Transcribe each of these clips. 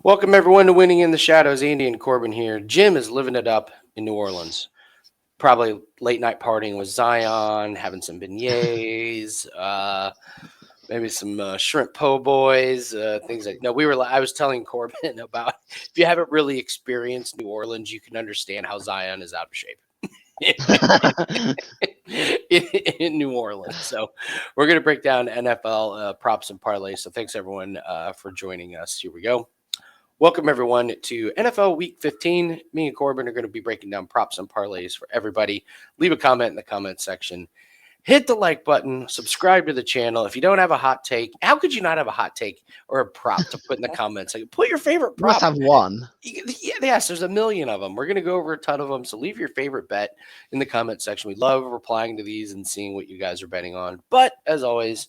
Welcome everyone to Winning in the Shadows. Andy and Corbin here. Jim is living it up in New Orleans. Probably late night partying with Zion, having some beignets, maybe some shrimp po' boys, things like. No, I was telling Corbin about if you haven't really experienced New Orleans, you can understand how Zion is out of shape. in New Orleans. So we're going to break down NFL props and parlays. So thanks everyone for joining us. Here we go. Welcome, everyone, to NFL Week 15. Me and Corbin are going to be breaking down props and parlays for everybody. Leave a comment in the comment section. Hit the like button. Subscribe to the channel. If you don't have a hot take, how could you not have a hot take or a prop to put in the comments? Like, put your favorite You must prop. have one. Yes, there's a million of them. We're going to go over a ton of them. So leave your favorite bet in the comment section. We love replying to these and seeing what you guys are betting on. But as always,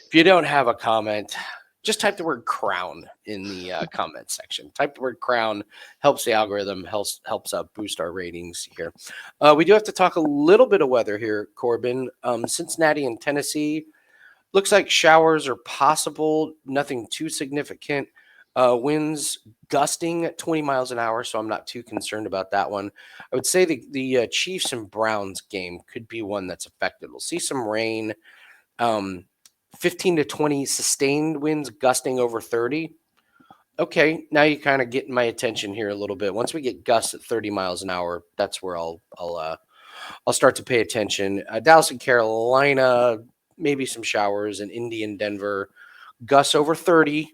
if you don't have a comment, just type the word crown in the comment section. Type the word crown, helps the algorithm, helps boost our ratings here. We do have to talk a little bit of weather here, Corbin. Cincinnati and Tennessee, looks like showers are possible, nothing too significant. Winds gusting at 20 miles an hour, so I'm not too concerned about that one. I would say the Chiefs and Browns game could be one that's affected. We'll see some rain. 15 to 20 sustained winds gusting over 30. Okay, now you kind of getting my attention here a little bit. Once we get gusts at 30 miles an hour, that's where I'll start to pay attention. Dallas and Carolina, maybe some showers, and Indy and Denver, gusts over 30.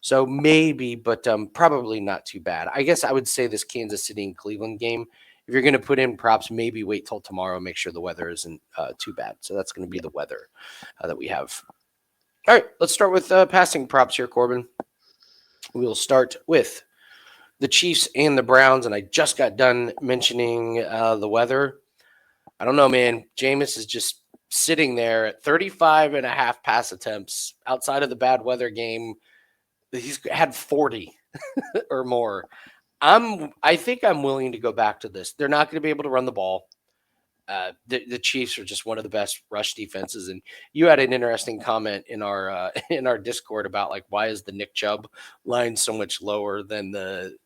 So maybe, but probably not too bad. I guess I would say this Kansas City and Cleveland game, if you're going to put in props, maybe wait till tomorrow, make sure the weather isn't too bad. So that's going to be the weather that we have. All right, let's start with passing props here, Corbin. We'll start with the Chiefs and the Browns, and I just got done mentioning the weather. I don't know, man. Jameis is just sitting there at 35 and a half pass attempts outside of the bad weather game. He's had 40 or more. I think I'm willing to go back to this. They're not going to be able to run the ball. The Chiefs are just one of the best rush defenses, and you had an interesting comment in our in our Discord about like why is the Nick Chubb line so much lower than the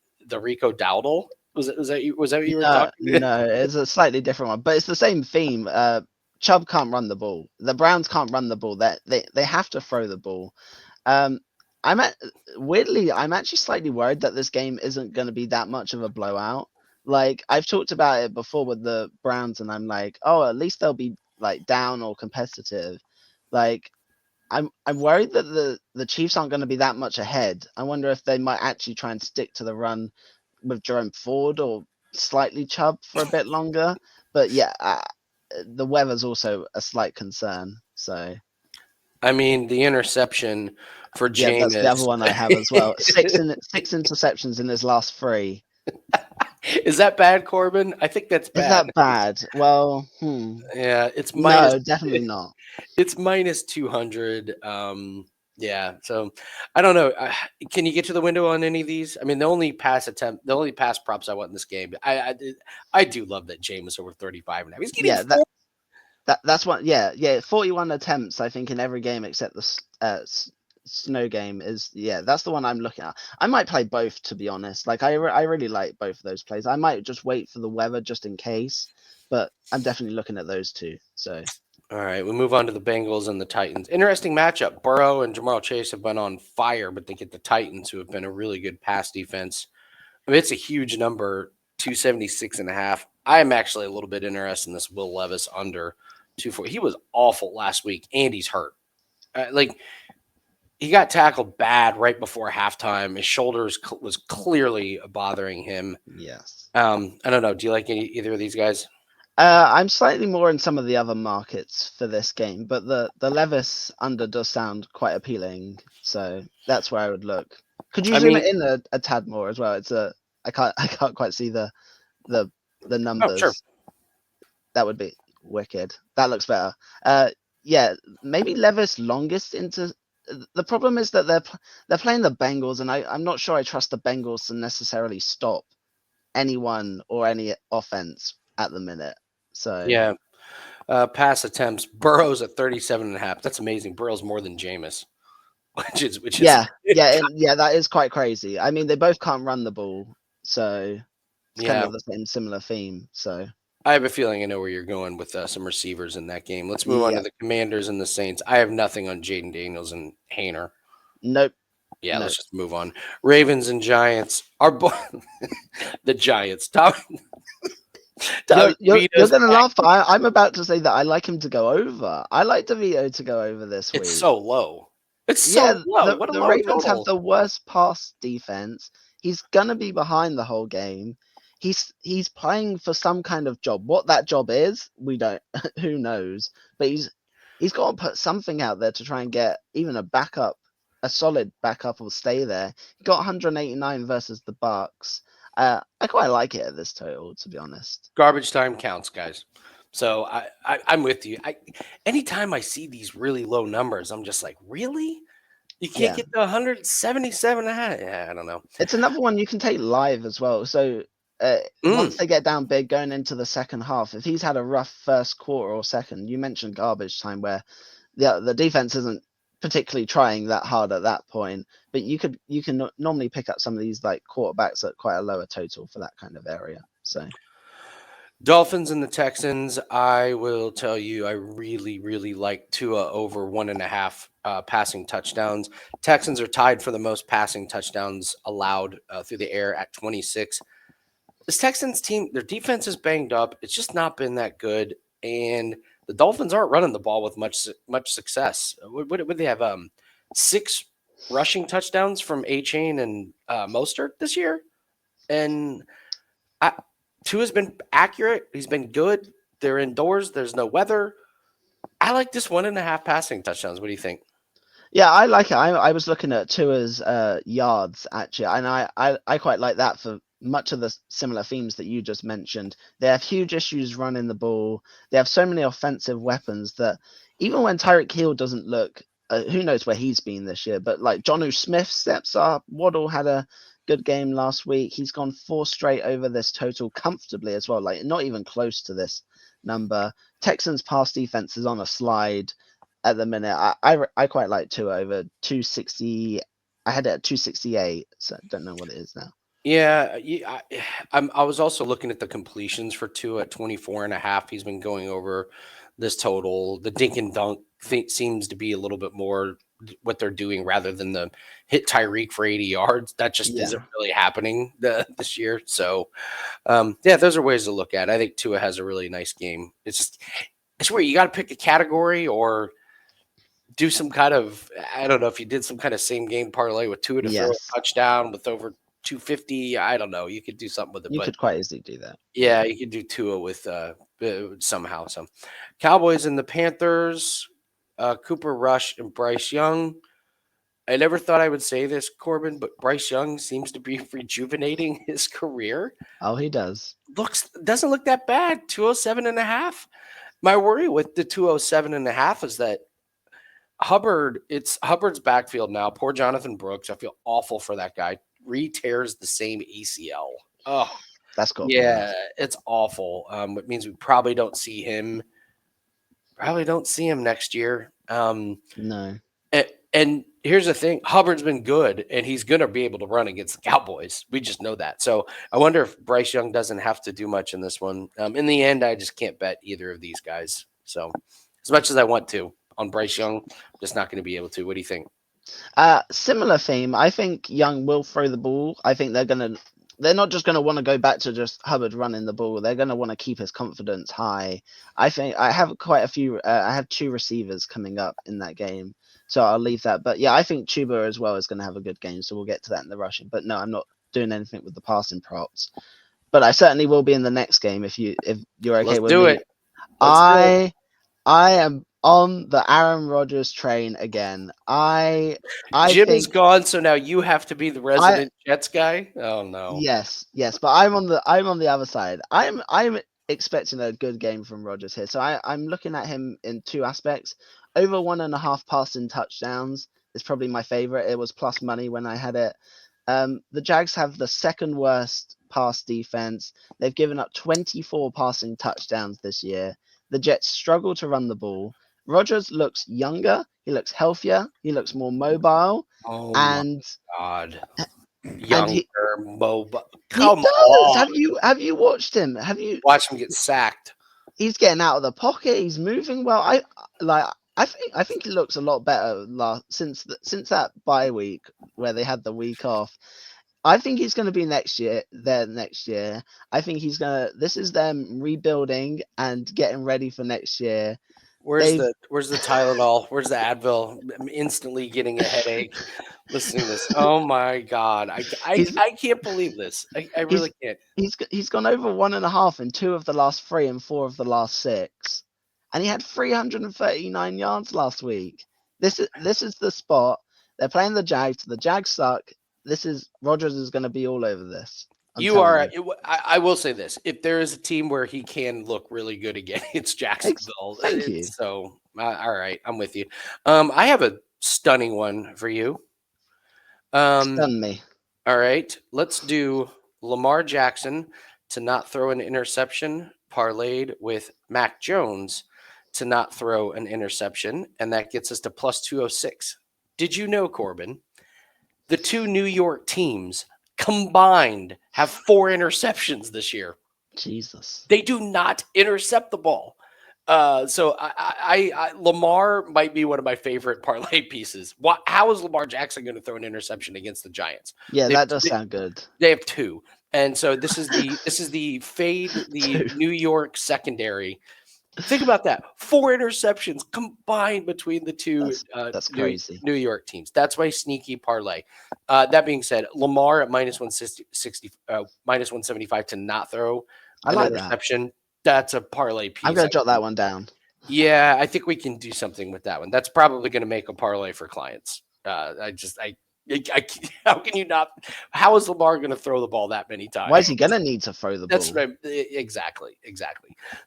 Rico Dowdle? Was that what you were talking? No, it's a slightly different one, but it's the same theme. Chubb can't run the ball. The Browns can't run the ball. They have to throw the ball. Um, weirdly, I'm actually slightly worried that this game isn't going to be that much of a blowout. Like I've talked about it before with the Browns, and I'm like, oh, at least they'll be like down or competitive. Like I'm worried that the Chiefs aren't going to be that much ahead. I wonder if they might actually try and stick to the run with Jerome Ford or slightly Chubb for a bit longer. But yeah, the weather's also a slight concern. So I mean, the interception for yeah, that's the other Jameis. one I have as well. Six interceptions in his last three. Is that bad, Corbin? I think that's Is bad. that bad? Well, Yeah, it's minus. no, definitely not. It's minus 200. Yeah, so I don't know. Can you get to the window on any of these? I mean, the only pass props I want in this game. I do love that Jameis over 35 and a half. He's getting Yeah, that's what. Yeah. 41 attempts, I think, in every game except the snow game is. Yeah, that's the one I'm looking at. I might play both, to be honest. Like I really like both of those plays. I might just wait for the weather just in case, but I'm definitely looking at those two. So All right, we move on to the Bengals and the Titans. Interesting matchup. Burrow and Jamal Chase have been on fire, but they get the Titans, who have been a really good pass defense. I mean, it's a huge number, 276 and a half. I am actually a little bit interested in this Will Levis under 240. He was awful last week, and he's hurt. He got tackled bad right before halftime. His shoulders was clearly bothering him. yes. I don't know. Do you like either of these guys? I'm slightly more in some of the other markets for this game, but the Levis under does sound quite appealing, so that's where I would look. Could you I zoom mean, it in a tad more as well? I can't quite see the oh, sure. numbers. That would be wicked. That looks better. Yeah, maybe Levis longest into. The problem is that they're playing the Bengals, and I'm not sure I trust the Bengals to necessarily stop anyone or any offense at the minute. So Yeah. Pass attempts. Burrow's at 37 and a half. That's amazing. Burrow's more than Jameis. which is Yeah, yeah, that is quite crazy. I mean, they both can't run the ball, so it's kind yeah. of the same similar theme. So I have a feeling I know where you're going with some receivers in that game. Let's move on to yeah, the Commanders and the Saints. I have nothing on Jaden Daniels and Hayner. nope, Yeah, nope. let's just move on. Ravens and Giants. The Giants. Tommy You're DeVito's gonna back. laugh, but I'm about to say that I like him to go over. I like DeVito to go over this It's week. so low. It's Yeah, so low. What a the low Ravens have total. the worst pass defense. He's gonna be behind the whole game. He's playing for some kind of job. What that job is, we don't. Who knows? But he's got to put something out there to try and get even a backup, a solid backup will stay there. He got 189 versus the Bucks. I quite like it at this total, to be honest. Garbage time counts, guys. So I'm with you. Anytime I see these really low numbers, I'm just like, really? You can't Yeah. get to 177 and a half? Yeah, I don't know. It's another one you can take live as well. So Mm. once they get down big going into the second half, if he's had a rough first quarter or second, you mentioned garbage time where the defense isn't particularly trying that hard at that point, but you can normally pick up some of these like quarterbacks at quite a lower total for that kind of area. So Dolphins and the Texans. I will tell you, I really, really like Tua over 1.5 passing touchdowns. Texans are tied for the most passing touchdowns allowed through the air at 26. This Texans team, their defense is banged up. It's just not been that good, and the Dolphins aren't running the ball with much success. What do they have? 6 rushing touchdowns from A Chain and Mostert this year, and I, Tua's been accurate. He's been good. They're indoors. There's no weather. I like this 1.5 passing touchdowns. What do you think? yeah, I like it. I was looking at Tua's yards actually, and I quite like that for much of the similar themes that you just mentioned. They have huge issues running the ball. They have so many offensive weapons that even when Tyreek Hill doesn't look, who knows where he's been this year, but like Jonnu Smith steps up. Waddle had a good game last week. He's gone 4 straight over this total comfortably as well, like not even close to this number. Texans pass defense is on a slide at the minute. I quite like Tua over 260. I had it at 268, so I don't know what it is now. Yeah, I was also looking at the completions for Tua at 24.5. He's been going over this total. The dink and dunk seems to be a little bit more what they're doing rather than the hit Tyreek for 80 yards. That just isn't Yeah. really happening this year. So, yeah, those are ways to look at it. I think Tua has a really nice game. It's where you got to pick a category or do some kind of, I don't know if you did some kind of same game parlay with Tua to throw a Yes. touchdown with over 250. I don't know. You could do something with it, You but could quite easily do that. yeah, you could do Tua with somehow. Some Cowboys and the Panthers, Cooper Rush and Bryce Young. I never thought I would say this, Corbin, but Bryce Young seems to be rejuvenating his career. Oh, he does. Doesn't look that bad. 207.5. My worry with the 207.5 is that it's Hubbard's backfield now. Poor Jonathan Brooks. I feel awful for that guy. Re-tears the same ACL. Oh, That's got to be yeah, rough. it's awful. It means we probably don't see him. Probably don't see him next year. No. And here's the thing: Hubbard's been good, and he's going to be able to run against the Cowboys. We just know that. So I wonder if Bryce Young doesn't have to do much in this one. In the end, I just can't bet either of these guys. So as much as I want to on Bryce Young, I'm just not going to be able to. What do you think? Similar theme. I think Young will throw the ball. I think they're not just gonna want to go back to just Hubbard running the ball. They're gonna want to keep his confidence high. I think I have quite a few. I have 2 receivers coming up in that game, so I'll leave that. But yeah, I think Chuba as well is gonna have a good game. So we'll get to that in the rushing. But no, I'm not doing anything with the passing props. But I certainly will be in the next game if you're okay Let's with do me. it. Let's do it. I am on the Aaron Rodgers train again. I Jim is think gone, so now you have to be the I resident Jets guy. Oh no. yes, but I'm on the other side. I'm expecting a good game from Rodgers here. So I'm looking at him in 2 aspects. Over 1.5 passing touchdowns is probably my favorite. It was plus money when I had it. The Jags have the second worst pass defense. They've given up 24 passing touchdowns this year. The Jets struggle to run the ball. Rodgers looks younger, he looks healthier, he looks more mobile, Oh my and God. and Younger, he mobile. he Come does. on. Have you watched him? Have you? Watch him get sacked. He's getting out of the pocket. He's moving well. Like. I think he looks a lot better since that bye week where they had the week off. I think he's going to be there next year. I think he's going to. This is them rebuilding and getting ready for next year. They've. Where's the Tylenol? Where's the Advil? I'm instantly getting a headache listening to this. Oh my God. He's I can't believe this. I he's really can't. he's gone over 1.5 in 2 of the last 3 and 4 of the last 6, and he had 339 yards last week. This is the spot. They're playing the Jags. The Jags suck. This is Rodgers is going to be all over this. I'm You telling are. you. I will say this: if there is a team where he can look really good again, it's Jacksonville. Thank you. So, all right, I'm with you. I have a stunning one for you. Stun me. All right, let's do Lamar Jackson to not throw an interception, parlayed with Mac Jones to not throw an interception, and that gets us to plus 206. Did you know, Corbin? The two New York teams combined have 4 interceptions this year. Jesus. They do not intercept the ball. So Lamar might be one of my favorite parlay pieces. How is Lamar Jackson going to throw an interception against the Giants? Yeah, They have, that does sound good. they have two, and so this is the fade the Two. New York secondary. Think about that. 4 interceptions combined between the two That's crazy. New York teams. That's my sneaky parlay. That being said, Lamar at minus 160, minus 175 to not throw I an like that. interception. That's a parlay I'm piece. gonna jot that one down. Yeah, I think we can do something with that one. That's probably going to make a parlay for clients. How can you not? How is Lamar going to throw the ball that many times? Why is he gonna need to throw the That's ball? right. Exactly.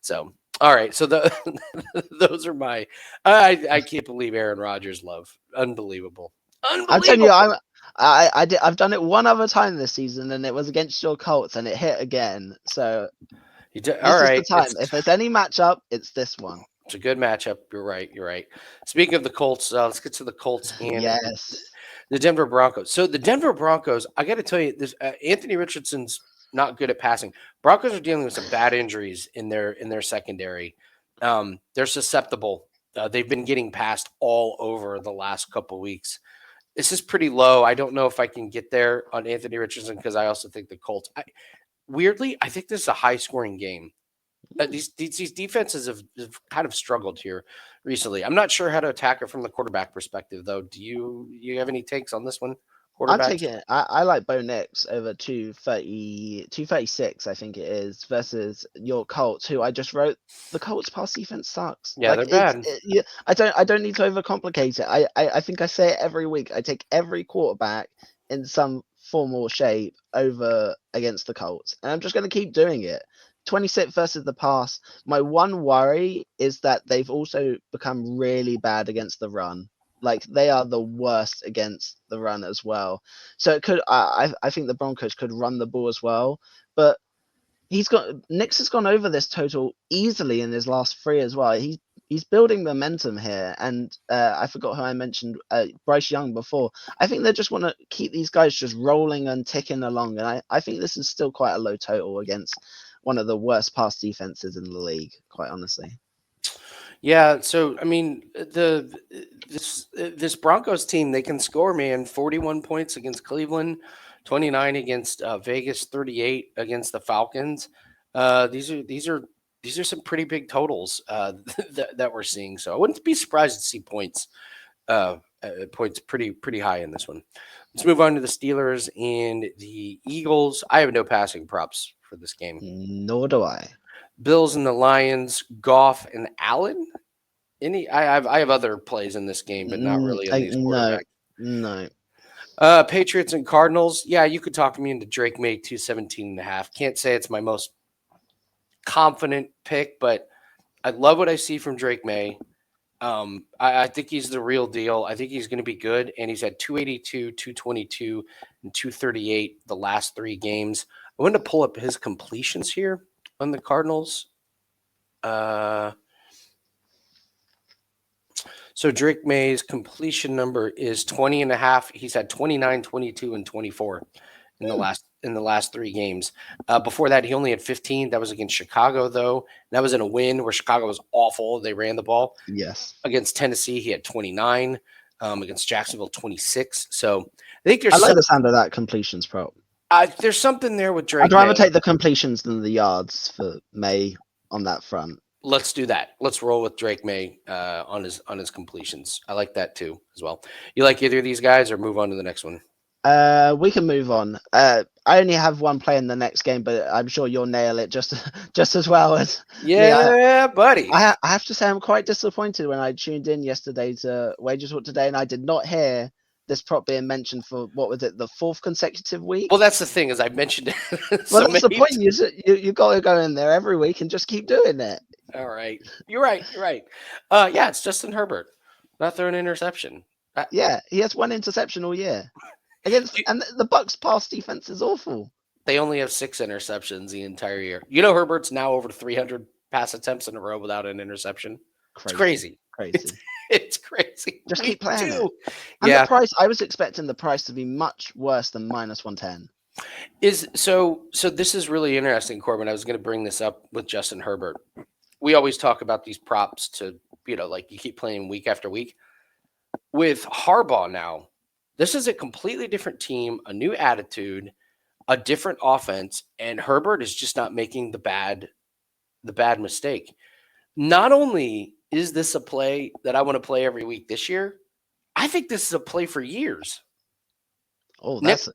So, all right. So those are my. I can't believe Aaron Rodgers' love. Unbelievable. I'm telling you, Unbelievable. I've done it one other time this season, and it was against your Colts, and it hit again. So All this is the right. time. If there's any matchup, it's this one. It's a good matchup. You're right. You're right. Speaking of the Colts, let's get to the Colts and Yes. the Denver Broncos. So the Denver Broncos, I got to tell you, this Anthony Richardson's not good at passing. Broncos are dealing with some bad injuries in their secondary. They're susceptible. They've been getting passed all over the last couple weeks. This is pretty low. I don't know if I can get there on Anthony Richardson because I also think the Colts. Weirdly, I think this is a high scoring game. These defenses have kind of struggled here recently. I'm not sure how to attack it from the quarterback perspective, though. Do you have any takes on this one, I'm quarterbacks? taking it. I like Bo Nix over 230, 236, I think it is, versus your Colts, who I just wrote. The Colts pass defense sucks. Yeah, Like they're bad. yeah, I don't need to overcomplicate it. I think I say it every week. I take every quarterback in some form or shape over against the Colts, and I'm just going to keep doing it. 26 versus the pass. My one worry is that they've also become really bad against the run. Like they are the worst against the run as well. So it could. I think the Broncos could run the ball as well, but Nix has gone over this total easily in his last 3 as well. He's building momentum here, and I forgot who I mentioned, Bryce Young before. I think they just want to keep these guys just rolling and ticking along, and I think this is still quite a low total against one of the worst pass defenses in the league, quite honestly. Yeah, so I mean, this Broncos team, they can score, man. 41 points against Cleveland, 29 against Vegas, 38 against the Falcons. These are some pretty big totals that we're seeing. So I wouldn't be surprised to see points pretty high in this one. Let's move on to the Steelers and the Eagles. I have no passing props for this game. Nor do I. Bills and the Lions, Goff and Allen. I have other plays in this game, but not really in these No, quarterbacks. no. Patriots and Cardinals. Yeah, you could talk me into Drake May 217.5. Can't say it's my most confident pick, but I love what I see from Drake May. I think he's the real deal. I think he's going to be good, and he's had 282, 222, and 238 the last 3 games. I wanted to pull up his completions here on the Cardinals. So Drake May's completion number is 20 and a half. He's had 29, 22, and 24 Hmm. in the last 3 games. Before that, he only had 15. That was against Chicago, though. That was in a win where Chicago was awful. They ran the ball. Yes. Against Tennessee, he had 29. Against Jacksonville, 26. So I think I like the sound of that completions prop. there's something there with I'd Drake rather May. take the completions than the yards for May on that front. Let's do that. Let's roll with Drake May on his completions. I like that too as well. You like either of these guys, or move on to the next one? We can move on. I only have one play in the next game, but I'm sure you'll nail it just just as well as me. Yeah, buddy. I have to say I'm quite disappointed when I tuned in yesterday to Wagertalk today, and I did not hear this prop being mentioned for what was it, the fourth consecutive Well, week? that's the thing, is I mentioned it Well, so that's the many. point. You got to go in there every week and just keep doing it. All right, you're right. You're right. Yeah, it's Justin Herbert not throwing an interception. Uh, Yeah, he has one interception all year against, you- and the Bucks' pass defense is awful. they only have 6 interceptions the entire year. You know, Herbert's now over 300 pass attempts in a row without an interception. It's Crazy, crazy. It's crazy. it's crazy. Just keep Week playing it. two. And the Yeah, price, I was expecting the price to be much worse than minus 110. is so this is really interesting, Corbin. I was going to bring this up with Justin Herbert. We always talk about these props to, like you keep playing week after week. With Harbaugh now, this is a completely different team, a new attitude, a different offense, and Herbert is just not making the bad mistake. Not only is this a play that I want to play every week this year, I think this is a play for years. Oh, Nick, that's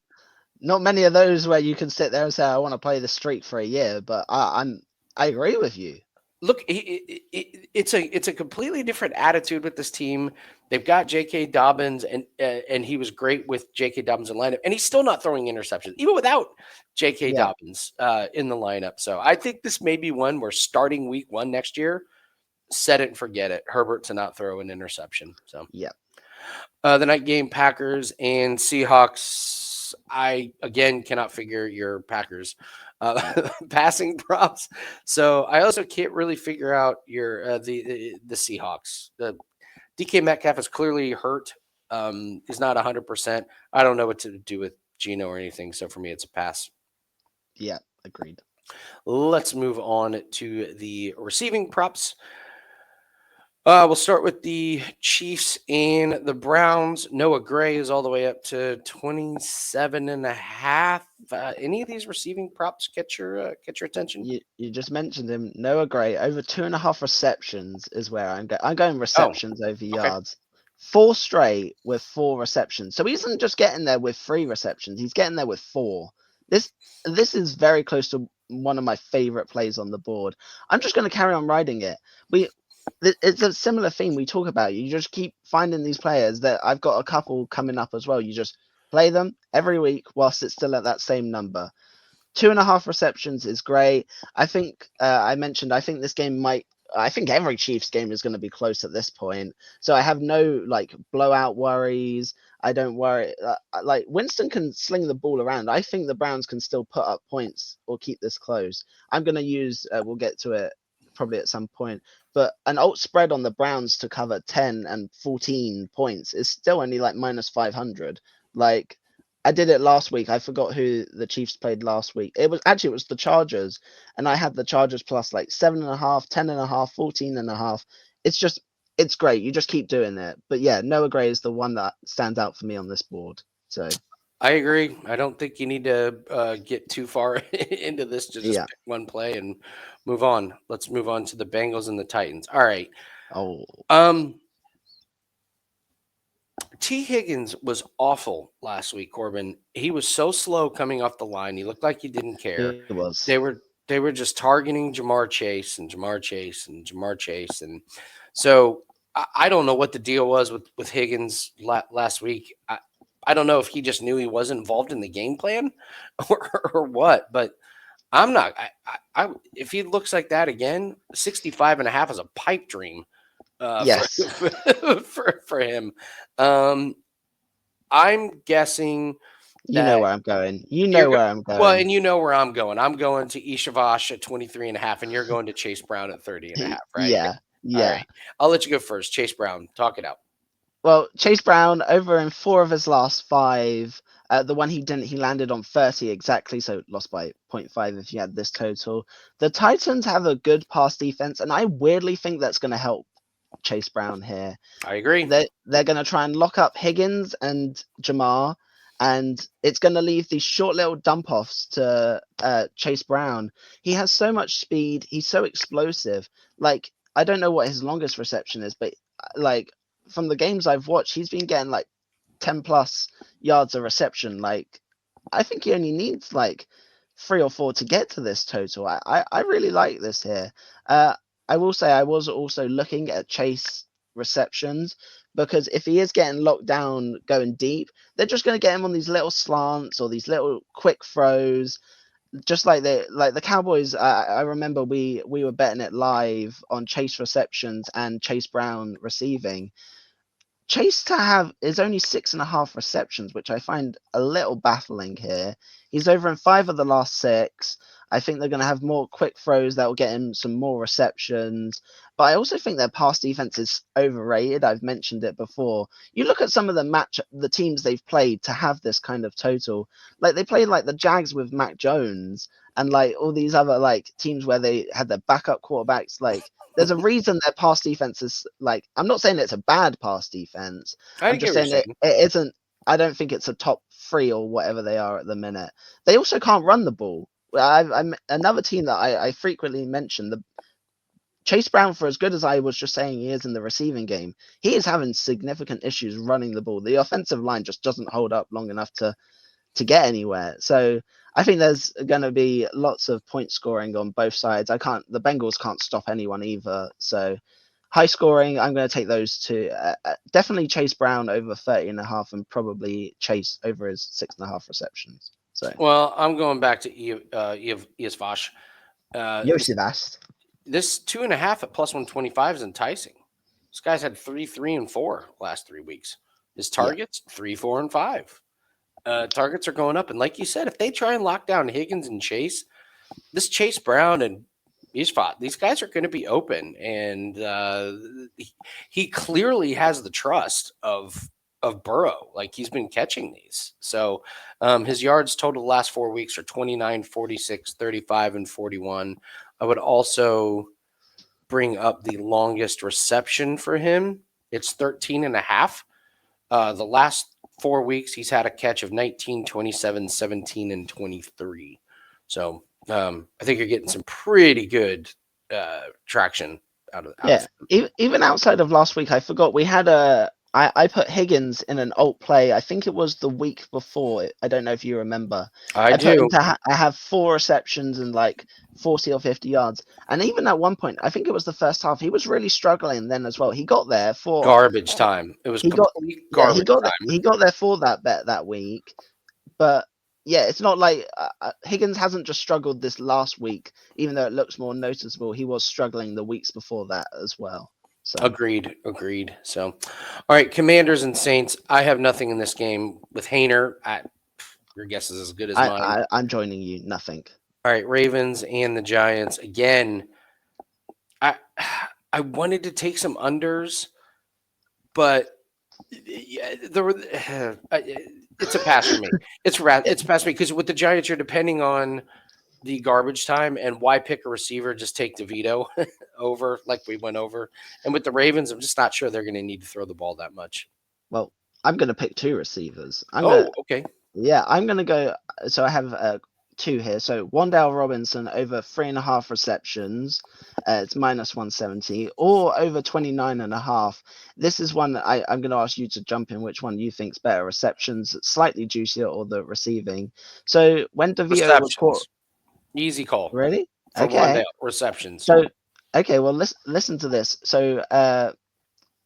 not many of those where you can sit there and say, I want to play the streak for a year, but I agree with you. look, it's a completely different attitude with this team. They've got J.K. Dobbins, and he was great with J.K. Dobbins in lineup, and he's still not throwing interceptions, even without J.K. Yeah, Dobbins in the lineup. So I think this may be one where starting week 1 next year, set it and forget it. Herbert to not throw an interception. So yeah. the night game, Packers and Seahawks. I again cannot figure your Packers passing props. So I also can't really figure out your the Seahawks. The DK Metcalf is clearly hurt. He's not 100%. I don't know what to do with Gino or anything. So for me, it's a pass. Yeah, agreed. Let's move on to the receiving props. We'll start with the Chiefs and the Browns. Noah Gray is all the way up to 27 and a half. Any of these receiving props get your attention? You just mentioned him. Noah Gray, over 2.5 receptions is where I'm going. I'm going Oh, receptions over okay. yards. 4 straight with 4 receptions. So he isn't just getting there with 3 receptions, he's getting there with 4. This this is very close to one of my favorite plays on the board. I'm just going to carry on riding it. We it's a similar theme we talk about. You just keep finding these players that I've got a couple coming up as well. You just play them every week whilst it's still at that same number. 2.5 receptions is great. I think I mentioned I think this game might. I think every Chiefs game is going to be close at this point. So I have no like blowout worries. I don't worry. Like Winston can sling the ball around. I think the Browns can still put up points or keep this close. I'm going to use. We'll get to it probably at some point. But an alt spread on the Browns to cover 10 and 14 points is still only like minus 500. Like I did it last week. I forgot who the Chiefs played last week. It was the Chargers, and I had the Chargers plus like 7.5, 10.5, 14.5. It's great. You just keep doing it. But yeah, Noah Gray is the one that stands out for me on this board. So I agree. I don't think you need to get too far into this to just yeah. pick one play and move on. Let's move on to the Bengals and the Titans. All right. Oh, Um, T. Higgins was awful last week, Corbin. He was so slow coming off the line. He looked like he didn't care. it was. They were just targeting Jamar Chase and Jamar Chase and Jamar Chase, and so I don't know what the deal was with Higgins last week. I don't know if he just knew he wasn't involved in the game plan or what, but I'm not. If he looks like that again, 65 and a half is a pipe dream for Yes. for him. Um, I'm guessing You know that where I'm going. You you're know go- where I'm well, going. and you know where I'm going. I'm going to Ishavash at 23 and a half, and you're going to Chase Brown at 30 and a half, right? Yeah. All Yeah. right. I'll let you go first. Chase Brown, talk it out. Well, Chase Brown over in 4 of his last 5. The one he didn't, he landed on 30 exactly, so lost by 0.5 if you had this total. The Titans have a good pass defense, and I weirdly think that's going to help Chase Brown here. I agree. They're going to try and lock up Higgins and Jamar, and it's going to leave these short little dump offs to Chase Brown. He has so much speed. He's so explosive. Like, I don't know what his longest reception is, but like from the games I've watched, he's been getting like 10 plus yards a reception. Like, I think he only needs like 3 or 4 to get to this total. I really like this here. I will say I was also looking at Chase receptions, because if he is getting locked down going deep, they're just going to get him on these little slants or these little quick throws, just like the Cowboys. I remember we were betting it live on Chase receptions and Chase Brown receiving. Chase to have is only 6.5 receptions, which I find a little baffling here. He's over in 5 of the last 6. I think they're going to have more quick throws that will get him some more receptions. But I also think their pass defense is overrated. I've mentioned it before. You look at some of the teams they've played to have this kind of total. Like they played like the Jags with Mac Jones, and like all these other like teams where they had their backup quarterbacks. Like, there's a reason their pass defense is like, I'm not saying it's a bad pass defense. I I'm get just what you're saying saying. it isn't. I don't think it's a top 3 or whatever they are at the minute. They also can't run the ball. I'm another team that I frequently mention. The Chase Brown, for as good as I was just saying he is in the receiving game, he is having significant issues running the ball. The offensive line just doesn't hold up long enough to get anywhere. So I think there's going to be lots of point scoring on both sides. The Bengals can't stop anyone either. So high scoring, I'm going to take those two. Definitely Chase Brown over 30.5, and probably Chase over his 6.5 receptions. So Well, I'm going back to Iasvash. Yoshi Vast. This 2.5 at plus 125 is enticing. This guy's had 3, 3, and 4 last 3 weeks. His Yeah. targets 3, 4, and 5. Targets are going up, and like you said, if they try and lock down Higgins and Chase, this Chase Brown and Ishvat, these guys are going to be open, and he clearly has the trust of Burrow. Like, he's been catching these. So his yards total the last 4 weeks are 29, 46, 35, and 41. I would also bring up the longest reception for him. It's 13.5. The last 4 weeks, he's had a catch of 19, 27, 17, and 23. So I think you're getting some pretty good traction out of Even outside of last week, I forgot we had I put Higgins in an alt play. I think it was the week before. I don't know if you remember. I Put him do. to I have 4 receptions and like 40 or 50 yards. And even at one point, I think it was the first half, he was really struggling then as well. He got there for Garbage time. It was he got complete yeah garbage time. he got there for that bet that week. But yeah, it's not like Higgins hasn't just struggled this last week, even though it looks more noticeable. He was struggling the weeks before that as well. So Agreed. So, all right, Commanders and Saints. I have nothing in this game with Hayner. Your guess is as good as mine. I'm joining you. Nothing. All right, Ravens and the Giants again. I I wanted to take some unders, but yeah, there were. It's a pass for me. It's a pass for me because with the Giants, you're depending on the garbage time, and why pick a receiver? Just take DeVito over, like we went over. And with the Ravens, I'm just not sure they're going to need to throw the ball that much. Well, I'm going to pick 2 receivers. Okay. Yeah, I'm going to go. So I have 2 here. So Wandale Robinson over 3.5 receptions. It's minus 170, or over 29.5. This is one that I'm going to ask you to jump in. Which one you think's better? Receptions, slightly juicier, or the receiving? So when DeVito was caught, Receptions. Easy call really? for Okay. Wandale. Receptions. So okay, well listen to this. So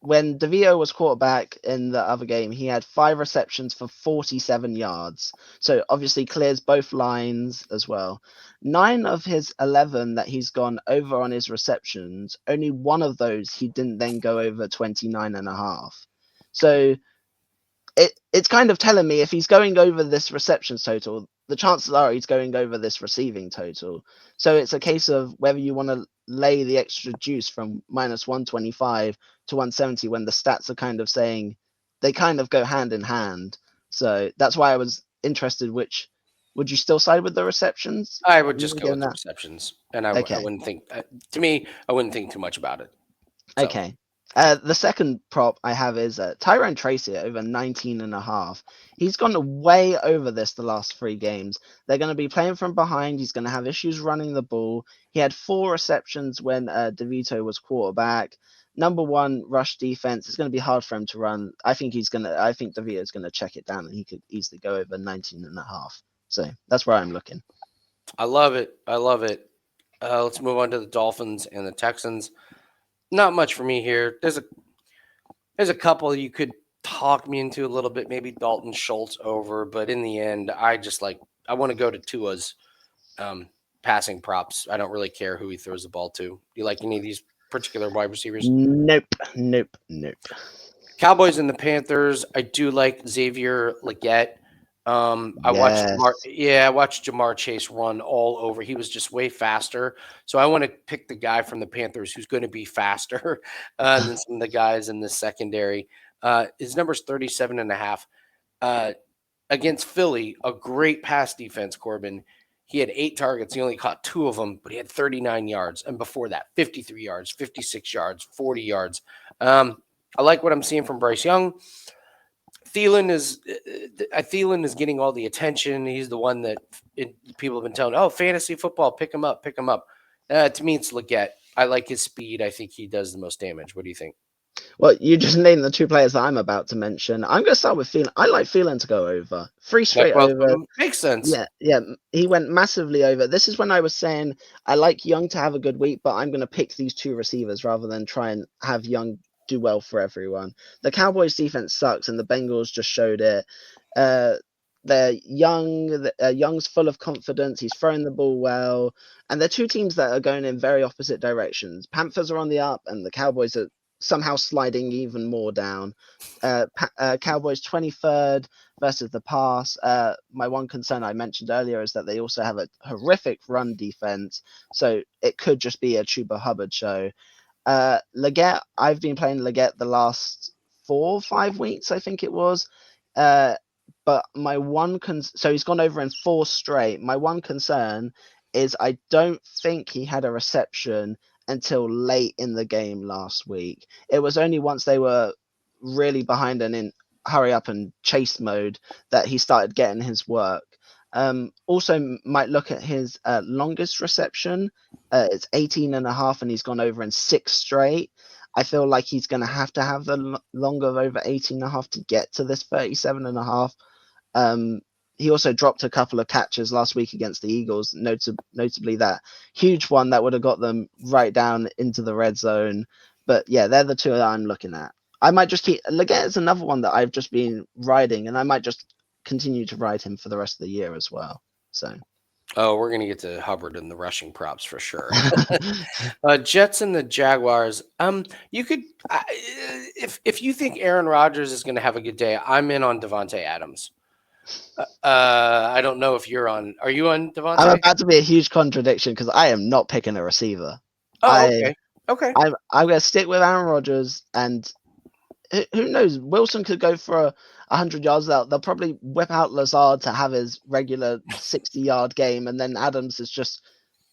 when DeVito was quarterback in the other game, he had 5 receptions for 47 yards. So obviously clears both lines as well. 9 of his 11 that he's gone over on his receptions, only one of those he didn't then go over 29.5. So it's kind of telling me if he's going over this receptions total, the chances are he's going over this receiving total. So it's a case of whether you want to lay the extra juice from minus 125 to 170 when the stats are kind of saying they kind of go hand in hand. So that's why I was interested. Which would you still side with the receptions? I would just Even go with given the that. receptions, and I Okay. wouldn't think. To me, I wouldn't think too much about it. So Okay. The second prop I have is Tyrone Tracy at over 19.5. He's gone way over this the last 3 games. They're going to be playing from behind. He's going to have issues running the ball. He had 4 receptions when DeVito was quarterback. Number one rush defense. It's going to be hard for him to run. I think DeVito's going to check it down and he could easily go over 19.5. So that's where I'm looking. I love it. I love it. Let's move on to the Dolphins and the Texans. Not much for me here. There's a couple you could talk me into a little bit. Maybe Dalton Schultz over, but in the end, I want to go to Tua's passing props. I don't really care who he throws the ball to. Do you like any of these particular wide receivers? Nope. Cowboys and the Panthers. I do like Xavier Legette. I watched Yes. Jamar Chase run all over. He was just way faster. So I want to pick the guy from the Panthers who's going to be faster than some of the guys in the secondary. His number's 37.5. Against Philly, a great pass defense, Corbin. He had 8 targets. He only caught 2 of them, but he had 39 yards. And before that, 53 yards, 56 yards, 40 yards. I like what I'm seeing from Bryce Young. Thielen is getting all the attention. He's the one that people have been telling, oh, fantasy football, pick him up. To me, it's Legette. I like his speed. I think he does the most damage. What do you think? Well, you just named the 2 players that I'm about to mention. I'm going to start with Thielen. I like Thielen to go over. 3 straight over. Makes sense. Yeah. He went massively over. This is when I was saying I like Young to have a good week, but I'm going to pick these 2 receivers rather than try and have Young do well for everyone. The Cowboys defense sucks, and the Bengals just showed it. They're young. Young's full of confidence. He's throwing the ball well, and they're 2 teams that are going in very opposite directions. Panthers are on the up, and the Cowboys are somehow sliding even more down. Cowboys 23rd versus the pass. My one concern I mentioned earlier is that they also have a horrific run defense, so it could just be a Chuba Hubbard show. Legette, I've been playing Legette the last 4 or 5 weeks, I think it was. But my one so he's gone over in 4 straight. My one concern is I don't think he had a reception until late in the game last week. It was only once they were really behind and in hurry up and chase mode that he started getting his work. Also might look at his longest reception. It's 18.5 and he's gone over in 6 straight. I feel like he's going to have the longer of over 18.5 to get to this 37.5. He also dropped a couple of catches last week against the Eagles, notably that huge one that would have got them right down into the red zone. But yeah, they're the 2 that I'm looking at. I might just keep Legette is another one that I've just been riding, and I might just continue to ride him for the rest of the year as well. So we're gonna get to Hubbard and the rushing props for sure. Jets and the Jaguars. You could if you think Aaron Rodgers is gonna have a good day, I'm in on Devontae Adams. I don't know if you're on. Are you on Devontae? I'm about to be a huge contradiction because I am not picking a receiver. Oh, okay. Okay. I'm going to stick with Aaron Rodgers, and who knows? Wilson could go for 100 yards out. They'll probably whip out Lazard to have his regular 60-yard game, and then Adams is just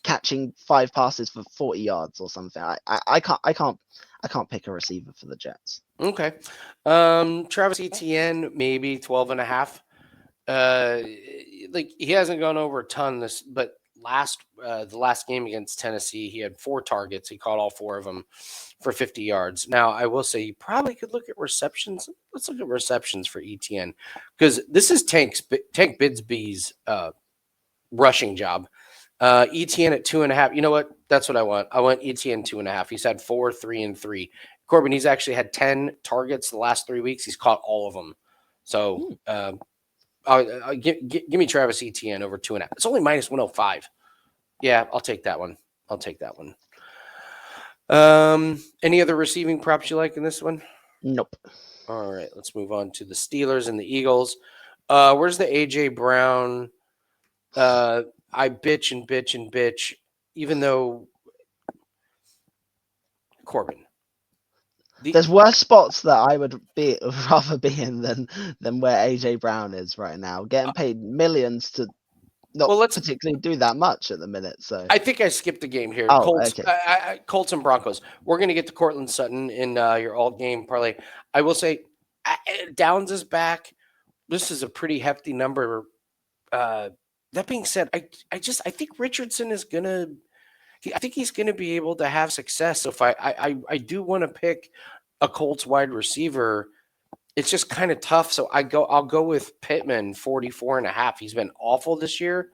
catching 5 passes for 40 yards or something. I can't pick a receiver for the Jets. Okay. Travis Etienne, maybe 12.5. Like he hasn't gone over a ton but the last game against Tennessee, he had 4 targets. He caught all 4 of them for 50 yards. Now, I will say you probably could look at receptions. Let's look at receptions for Etienne because this is Tank Bigsby's rushing job. Etienne at 2.5. You know what? That's what I want. I want Etienne 2.5. He's had 4, 3, and 3. Corbin, he's actually had 10 targets the last 3 weeks. He's caught all of them. So give me Travis Etienne over 2.5. It's only minus 105. Yeah, I'll take that one. Any other receiving props you like in this one? Nope. All right, let's move on to the Steelers and the Eagles. Where's the AJ Brown I bitch and bitch and bitch, even though Corbin. There's worse spots that I would rather be in than where AJ Brown is right now, getting paid millions to not Well, particularly do that much at the minute. So I think I skipped a game here. oh, Colts, okay. Colts and Broncos. We're going to get to Cortland Sutton in your all game parlay. I will say, Downs is back. This is a pretty hefty number. That being said, I think Richardson is gonna. I think he's gonna be able to have success. So if I do want to pick a Colts wide receiver, it's just kind of tough. So I'll go with Pittman 44.5. He's been awful this year.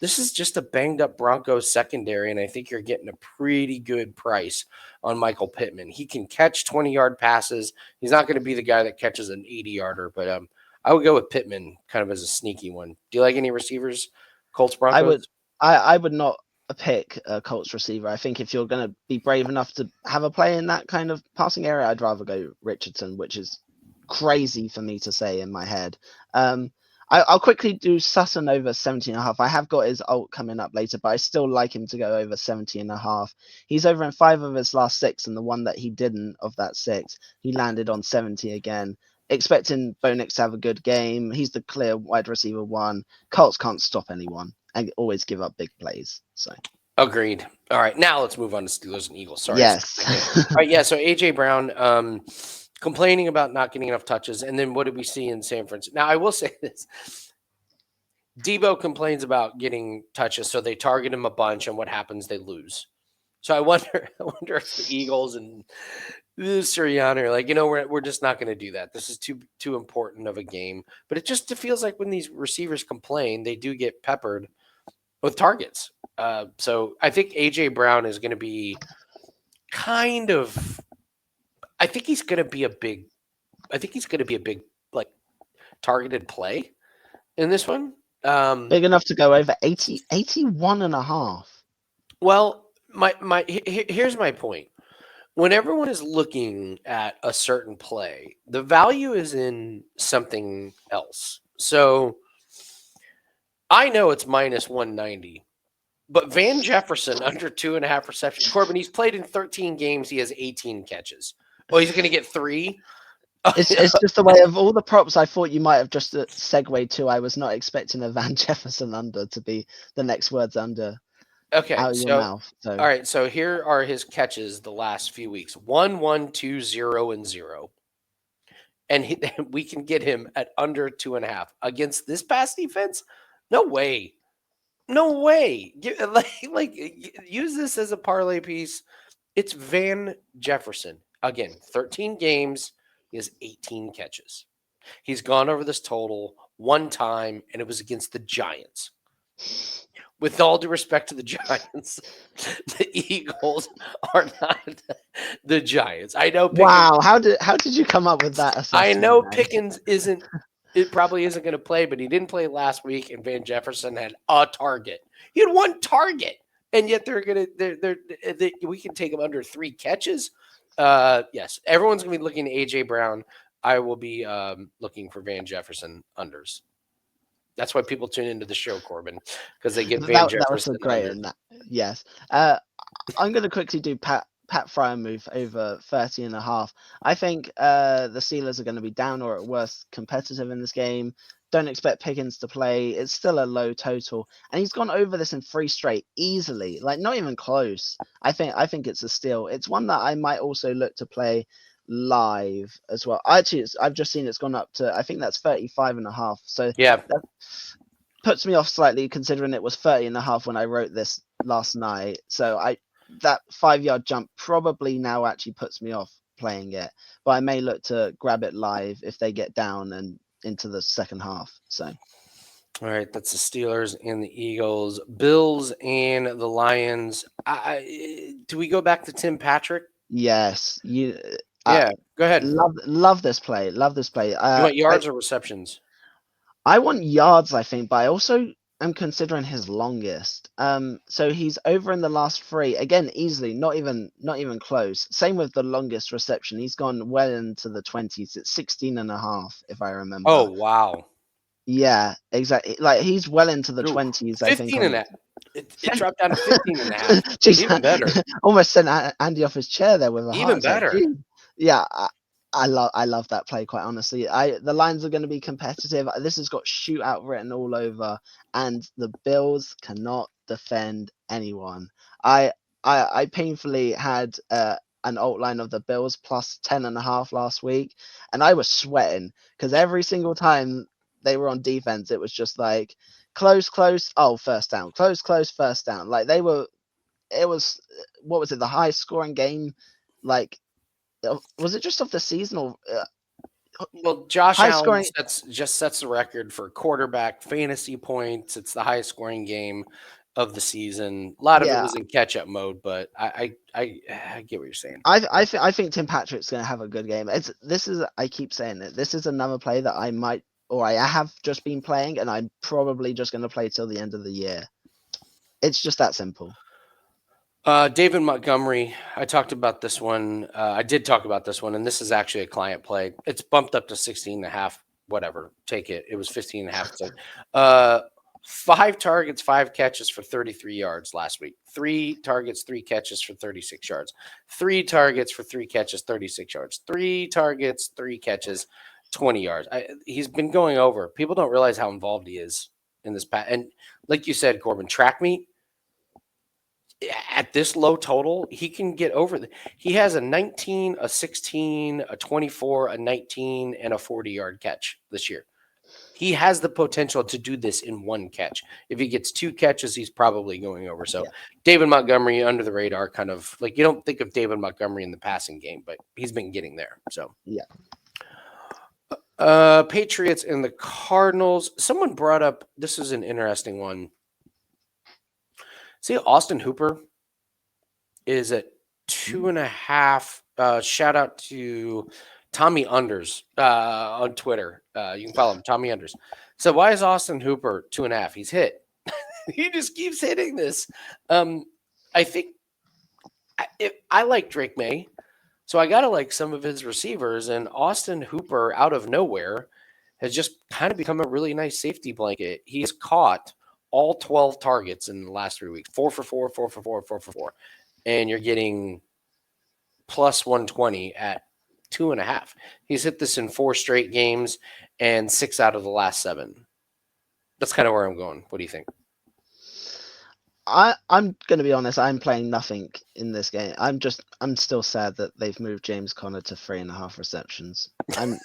This is just a banged up Broncos secondary, and I think you're getting a pretty good price on Michael Pittman. He can catch 20-yard passes. He's not going to be the guy that catches an 80-yarder, but I would go with Pittman kind of as a sneaky one. Do you like any receivers? Colts, I Broncos? would I would not pick a Colts receiver. I think if you're going to be brave enough to have a play in that kind of passing area, I'd rather go Richardson, which is crazy for me to say in my head. I'll quickly do Sutton over 70.5. I have got his alt coming up later, but I still like him to go over 70.5. He's over in 5 of his last 6, and the one that he didn't of that 6, he landed on 70 again. Expecting Bo Nix to have a good game. He's the clear wide receiver 1. Colts can't stop anyone and always give up big plays. So Agreed. All right, now let's move on to Steelers and Eagles. Sorry. yes. All right, yeah. So AJ Brown complaining about not getting enough touches, and then what did we see in San Francisco? Now I will say this: Debo complains about getting touches, so they target him a bunch, and what happens? They lose. So I wonder if the Eagles and Sirianni are like, we're just not going to do that. This is too important of a game. But it feels like when these receivers complain, they do get peppered with targets. So I think AJ Brown is going to be kind of. I think he's going to be a big. I think he's going to be a big like targeted play in this one. Big enough to go over 81.5. Well, here's my point. When everyone is looking at a certain play, the value is in something else. So I know it's minus 190, but Van Jefferson under 2.5 receptions. Corbin, he's played in 13 games. He has 18 catches. Oh, he's going to get 3. It's just the way of all the props I thought you might have just segued to. I was not expecting a Van Jefferson under to be the next words under Okay, out of your mouth. So all right, so here are his catches the last few weeks: 1, 1, 2, 0, and 0. And we can get him at under 2.5 against this pass defense. No way, no way. Like use this as a parlay piece. It's Van Jefferson again. 13 games. He has 18 catches. He's gone over this total one time, and it was against the Giants. With all due respect to the Giants, the Eagles are not the Giants. I know. Wow, how did you come up with that assessment? I know Pickens isn't. It probably isn't going to play, but he didn't play last week, and Van Jefferson had a target. He had one target, and yet we can take him under 3 catches. Yes, everyone's going to be looking at AJ Brown. I will be looking for Van Jefferson unders. That's why people tune into the show, Corbin, because they get Van Jefferson. That was so great. And yes, I'm going to quickly do Pat Fryer move over 30.5. I think the Steelers are going to be down or at worst competitive in this game. Don't expect Pickens to play. It's still a low total, and he's gone over this in 3 straight easily, like not even close. I think it's a steal. It's one that I might also look to play live as well. Actually, I've just seen it's gone up to, I think that's 35.5. So yeah, that puts me off slightly considering it was 30.5 when I wrote this last night. So that 5-yard jump probably now actually puts me off playing it, but I may look to grab it live if they get down and into the second half. So all right, that's the Steelers and the Eagles, Bills and the Lions. Do we go back to Tim Patrick? yes, Yeah, go ahead. Love this play. Love this play. You want yards or receptions? I want yards, I think, but I also am considering his longest. So he's over in the last 3 again, easily, not even close. Same with the longest reception. He's gone well into the 20s. It's 16.5, if I remember. Oh wow! Yeah, exactly. Like he's well into the Ooh, 20s, I think. 15 On and a half. It dropped down to 15 and a half. Jeez, Even better. almost sent Andy off his chair there with a heart Even attack. better. Gee. Yeah, I love that play. Quite honestly, the lines are going to be competitive. This has got shootout written all over, and the Bills cannot defend anyone. I painfully had an alt line of the Bills plus 10.5 last week, and I was sweating because every single time they were on defense, it was just like close, close. Oh, first down, close, close, first down. Like they were, it was, what was it, the highest scoring game? Like, was it just of the seasonal? Well, Josh High Allen scoring. sets the record for quarterback fantasy points. It's the highest scoring game of the season. A lot of it Yeah, was in catch up mode, but I get what you're saying. I think Tim Patrick's going to have a good game. This is, I keep saying it. This is another play that I might, or I have just been playing, and I'm probably just going to play till the end of the year. It's just that simple. David Montgomery, I talked about this one. I did talk about this one, and this is actually a client play. It's bumped up to 16 and a half, whatever. Take it. It was 15 and a half. Uh, 5 targets, 5 catches for 33 yards last week. 3 targets, 3 catches for 36 yards. 3 targets for 3 catches, 36 yards. 3 targets, 3 catches, 20 yards. He's been going over. People don't realize how involved he is in this pass. And like you said, Corbin, track meet at this low total, he can get over. He has a 19, a 16, a 24, a 19, and a 40-yard catch this year. He has the potential to do this in one catch. If he gets 2 catches, he's probably going over. So Yeah. David Montgomery under the radar, kind of like you don't think of David Montgomery in the passing game, but he's been getting there. So Yeah. Patriots and the Cardinals. Someone brought up, this is an interesting one. See, Austin Hooper is at 2.5. Shout out to Tommy Unders on Twitter. You can follow him, Tommy Unders. So why is Austin Hooper 2.5? He's hit. He just keeps hitting this. I think I like Drake May, so I gotta like some of his receivers. And Austin Hooper, out of nowhere, has just kind of become a really nice safety blanket. He's caught all 12 targets in the last 3 weeks, 4 for 4, 4 for 4, 4 for 4, and you're getting plus 120 at 2.5. He's hit this in 4 straight games and 6 out of the last 7. That's kind of where I'm going. What do you think? I'm going to be honest. I'm playing nothing in this game. I'm still sad that they've moved James Conner to 3.5 receptions. I've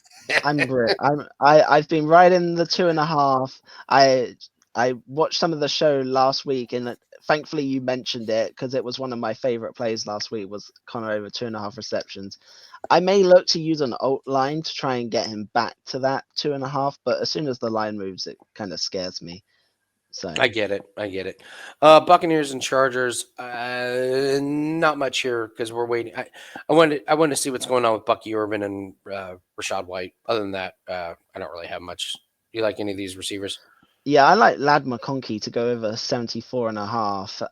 been riding the 2.5. I watched some of the show last week, and thankfully you mentioned it because it was one of my favorite plays last week. Was Conner over 2.5 receptions? I may look to use an alt line to try and get him back to that 2.5, but as soon as the line moves, it kind of scares me. So I get it. Buccaneers and Chargers. Not much here because we're waiting. I wanted to see what's going on with Bucky Urban and Rashad White. Other than that, I don't really have much. Do you like any of these receivers? yeah, I like Lad McConkey to go over 74.5.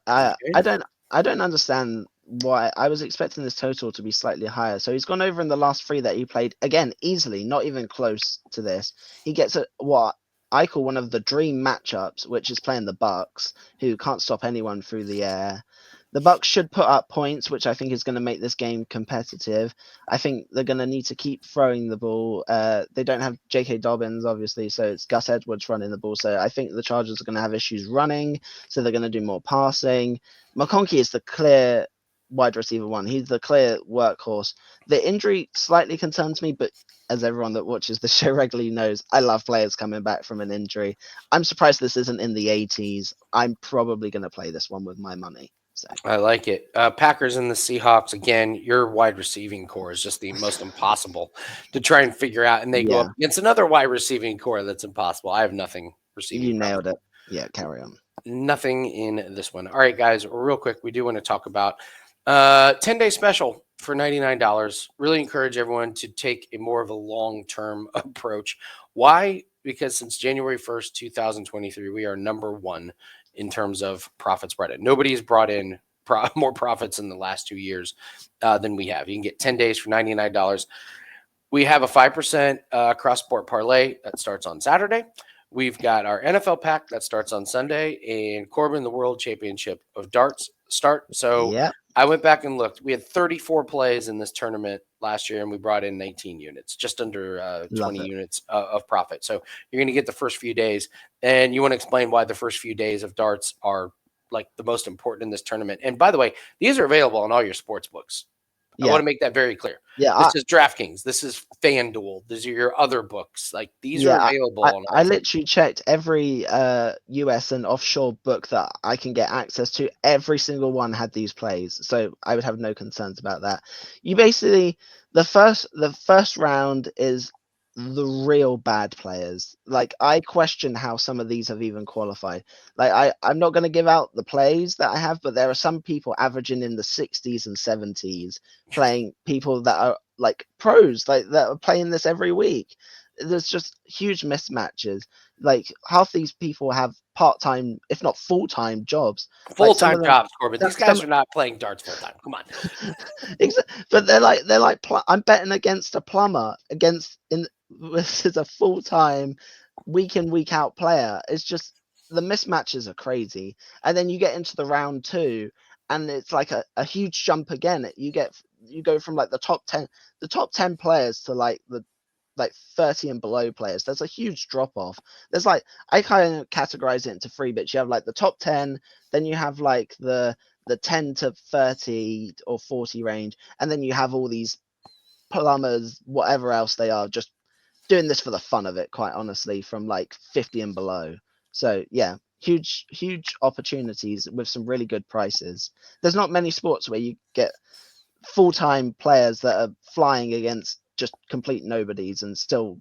Okay. I don't understand why. I was expecting this total to be slightly higher. So he's gone over in the last 3 that he played, again, easily, not even close to this. He gets what I call one of the dream matchups, which is playing the Bucks, who can't stop anyone through the air. The Bucks should put up points, which I think is going to make this game competitive. I think they're going to need to keep throwing the ball. They don't have J.K. Dobbins, obviously, so it's Gus Edwards running the ball. So I think the Chargers are going to have issues running, so they're going to do more passing. McConkey is the clear wide receiver one. He's the clear workhorse. The injury slightly concerns me, but as everyone that watches the show regularly knows, I love players coming back from an injury. I'm surprised this isn't in the 80s. I'm probably going to play this one with my money. So. I like it. Packers and the Seahawks. Again, your wide receiving core is just the most impossible to try and figure out. And they go up Yeah, against another wide receiving core that's impossible. I have nothing receiving. you nailed it. Yeah, carry on. Nothing in this one. All right, guys, real quick, we do want to talk about 10-day special for $99. Really encourage everyone to take a more of a long-term approach. Why? Because since January 1st, 2023, we are number 1 in terms of profits brought in. Nobody's brought in more profits in the last 2 years than we have. You can get 10 days for $99. We have a 5% cross-sport parlay that starts on Saturday. We've got our NFL pack that starts on Sunday, and Corbin, the World Championship of Darts start. So Yep, I went back and looked. We had 34 plays in this tournament last year, and we brought in 19 units, just under love 20 it. units of profit. So you're going to get the first few days, and you want to explain why the first few days of darts are like the most important in this tournament. And by the way, these are available on all your sports books. I want Yeah, to make that very clear. yeah, This is DraftKings. This is FanDuel. These are your other books. Like these are yeah. available on I all. literally checked every US and offshore book that I can get access to. Every single one had these plays, so I would have no concerns about that. You basically the first round is the real bad players. Like I question how some of these have even qualified. Like I'm not going to give out the plays that I have, but there are some people averaging in the 60s and 70s playing people that are like pros, like that are playing this every week. There's just huge mismatches. Like half these people have part-time, if not full-time jobs. Like some Full-time of them, jobs, Corbin. These guys some are not playing darts full-time. Come on. but they're like I'm betting against a plumber against in this is a full-time week in week out player. It's just the mismatches are crazy, and then you get into the round two, and it's like a huge jump again. You go from like the top 10 players to like 30 and below players. There's a huge drop off. There's like I kind of categorize it into three bits. You have like the top 10, then you have like the 10 to 30 or 40 range, and then you have all these plumbers, whatever else they are, just doing this for the fun of it, quite honestly, from like 50 and below. So yeah, huge opportunities with some really good prices. There's not many sports where you get full-time players that are flying against just complete nobodies and still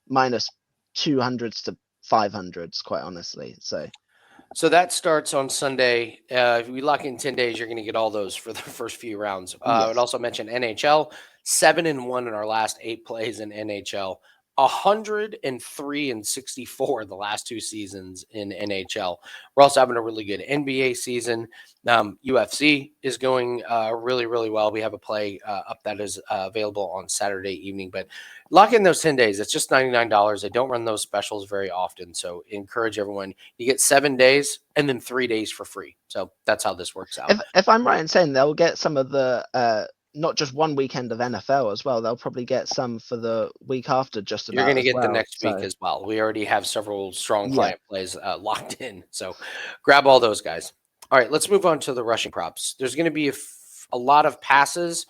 minus 200s to 500s, quite honestly. So that starts on Sunday. If we lock in 10 days, you're going to get all those for the first few rounds. I would Yes. also mention NHL, 7-1 in our last 8 plays in NHL, 103-64 the last 2 seasons in NHL. We're also having a really good NBA season. UFC is going really, really well. We have a play up that is available on Saturday evening, but lock in those 10 days. It's just $99. They don't run those specials very often. So encourage everyone. You get 7 days and then 3 days for free. So that's how this works out. If I'm right in saying they'll get some of the not just one weekend of NFL as well, they'll probably get some for the week after just You're going about to as get the well. next week So as well. We already have several strong yeah. client plays locked in. So grab all those guys. All right, let's move on to the rushing props. There's going to be a lot of passes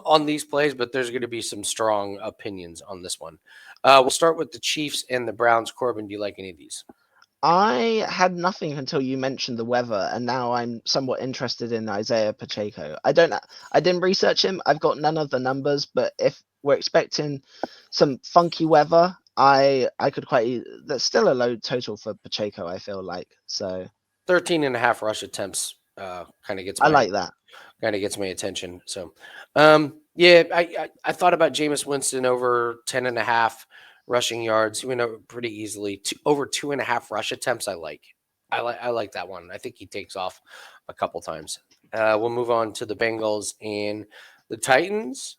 on these plays, but there's going to be some strong opinions on this one. We'll start with the Chiefs and the Browns. Corbin, do you like any of these? I had nothing until you mentioned the weather, and now I'm somewhat interested in Isaiah Pacheco. I didn't research him. I've got none of the numbers, but if we're expecting some funky weather, I could that's still a low total for Pacheco, I feel like. So 13 and a half rush attempts kind of gets I my like that. attention. So, yeah, I thought about Jameis Winston over 10 and a half rushing yards. He went over pretty easily. Over 2.5 rush attempts. I like that one. I think he takes off a couple times. We'll move on to the Bengals and the Titans.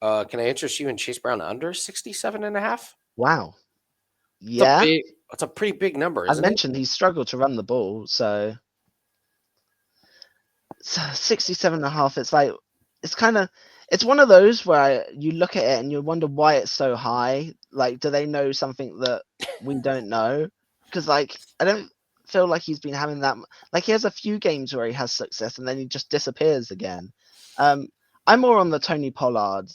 Can I interest you in Chase Brown under 67 and a half? Wow. It's a Yeah. big, it's a pretty big number, I isn't it? mentioned he struggled to run the ball, so 67 and a half. It's like it's kind of it's one of those where you look at it and you wonder why it's so high. Like, do they know something that we don't know? Because like I don't feel like he's been having that. Like he has a few games where he has success and then he just disappears again. Um, I'm more on the Tony Pollard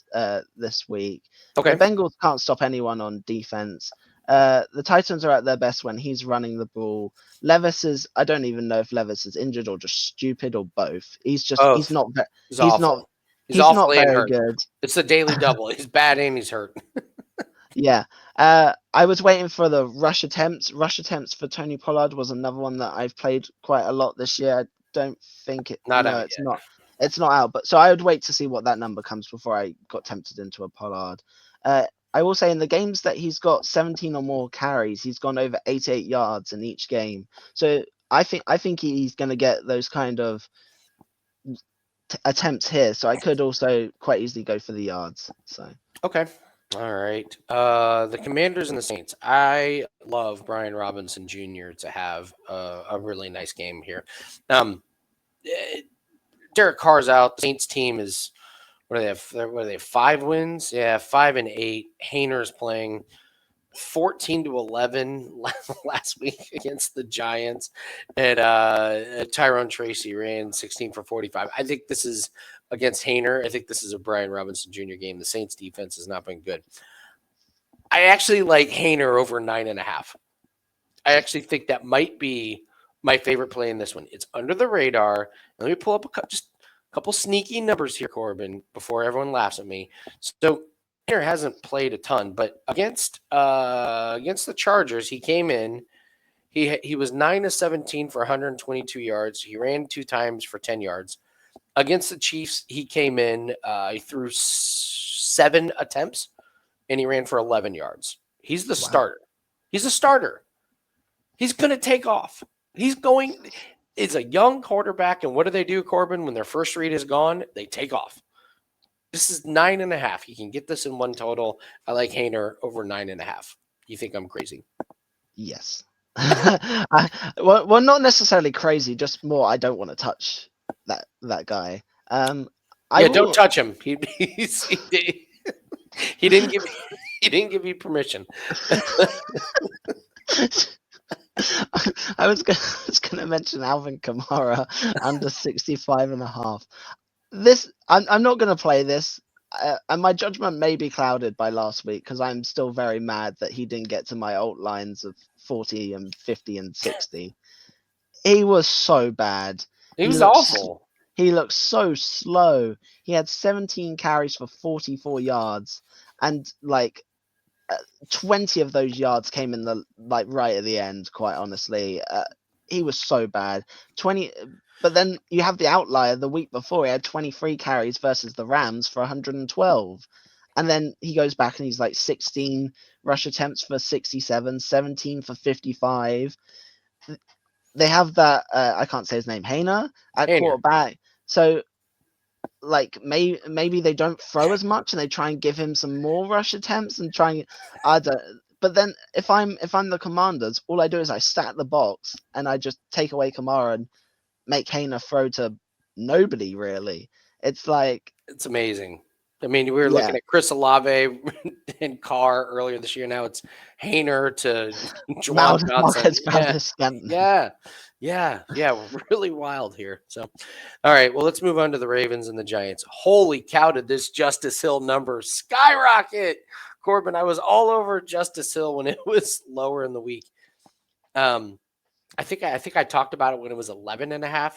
this week. The Okay. Bengals can't stop anyone on defense. The Titans are at their best when he's running the ball. Levis is I don't even know if Levis is injured or just stupid or both. Both. He's He's not awful. He's he's not awfully and very hurt. good. It's the daily double. He's bad and he's hurt. Yeah. I was waiting for the rush attempts. Rush attempts for Tony Pollard was another one that I've played quite a lot this year. I don't think it Not no, out it's yet. not. It's not out, but so I would wait to see what that number comes before I got tempted into a Pollard. I will say in the games that he's got 17 or more carries, he's gone over 88 yards in each game. So I think he's going to get those kind of attempts here. So I could also quite easily go for the yards. So Okay. All right. The Commanders and the Saints. I love Brian Robinson Jr. to have a really nice game here. Eh, Derek Carr's out. The Saints team is what do they have? What do they have? 5 wins? Yeah, 5-8. Hayner's playing 14-11 last week against the Giants, and Tyrone Tracy ran 16 for 45. I think this is against Hayner. I think this is a Brian Robinson Jr. game. The Saints defense has not been good. I actually like Hayner over 9.5. I actually think that might be my favorite play in this one. It's under the radar. Let me pull up just a couple sneaky numbers here, Corbin, before everyone laughs at me. So Hayner hasn't played a ton, but against the Chargers, he came in. He was 9 of 17 for 122 yards. He ran 2 times for 10 yards. Against the Chiefs, he came in. He threw 7 attempts and he ran for 11 yards. He's the starter. He's a starter. He's going to take off. It's a young quarterback, and what do they do, Corbin? When their first read is gone, they take off. This is 9.5. You can get this in one total. I like Hayner over 9.5. You think I'm crazy? Yes. Well, not necessarily crazy, just more I don't want to touch that guy. Don't touch him. He didn't give you permission. I was gonna mention Alvin Kamara under 65.5. I'm not gonna play this. And my judgment may be clouded by last week because I'm still very mad that he didn't get to my alt lines of 40 and 50 and 60. He was so bad. He was awful. He looked so slow. He had 17 carries for 44 yards, and 20 of those yards came in the right at the end. Quite honestly, he was so bad. 20. But then you have the outlier the week before. He had 23 carries versus the Rams for 112. And then he goes back and he's 16 rush attempts for 67, 17 for 55. They have that, I can't say his name, Hayner at quarterback. So, maybe they don't throw as much and they try and give him some more rush attempts and try and, I don't. But then if I'm the Commanders, all I do is I stat the box and I just take away Kamara and make Hayner throw to nobody, really. It's amazing. I mean, we were looking at Chris Olave and Carr earlier this year. Now it's Hayner to Juwan Johnson. Yeah. Really wild here. So, all right. Well, let's move on to the Ravens and the Giants. Holy cow, did this Justice Hill number skyrocket? Corbin, I was all over Justice Hill when it was lower in the week. I think I talked about it when it was 11.5.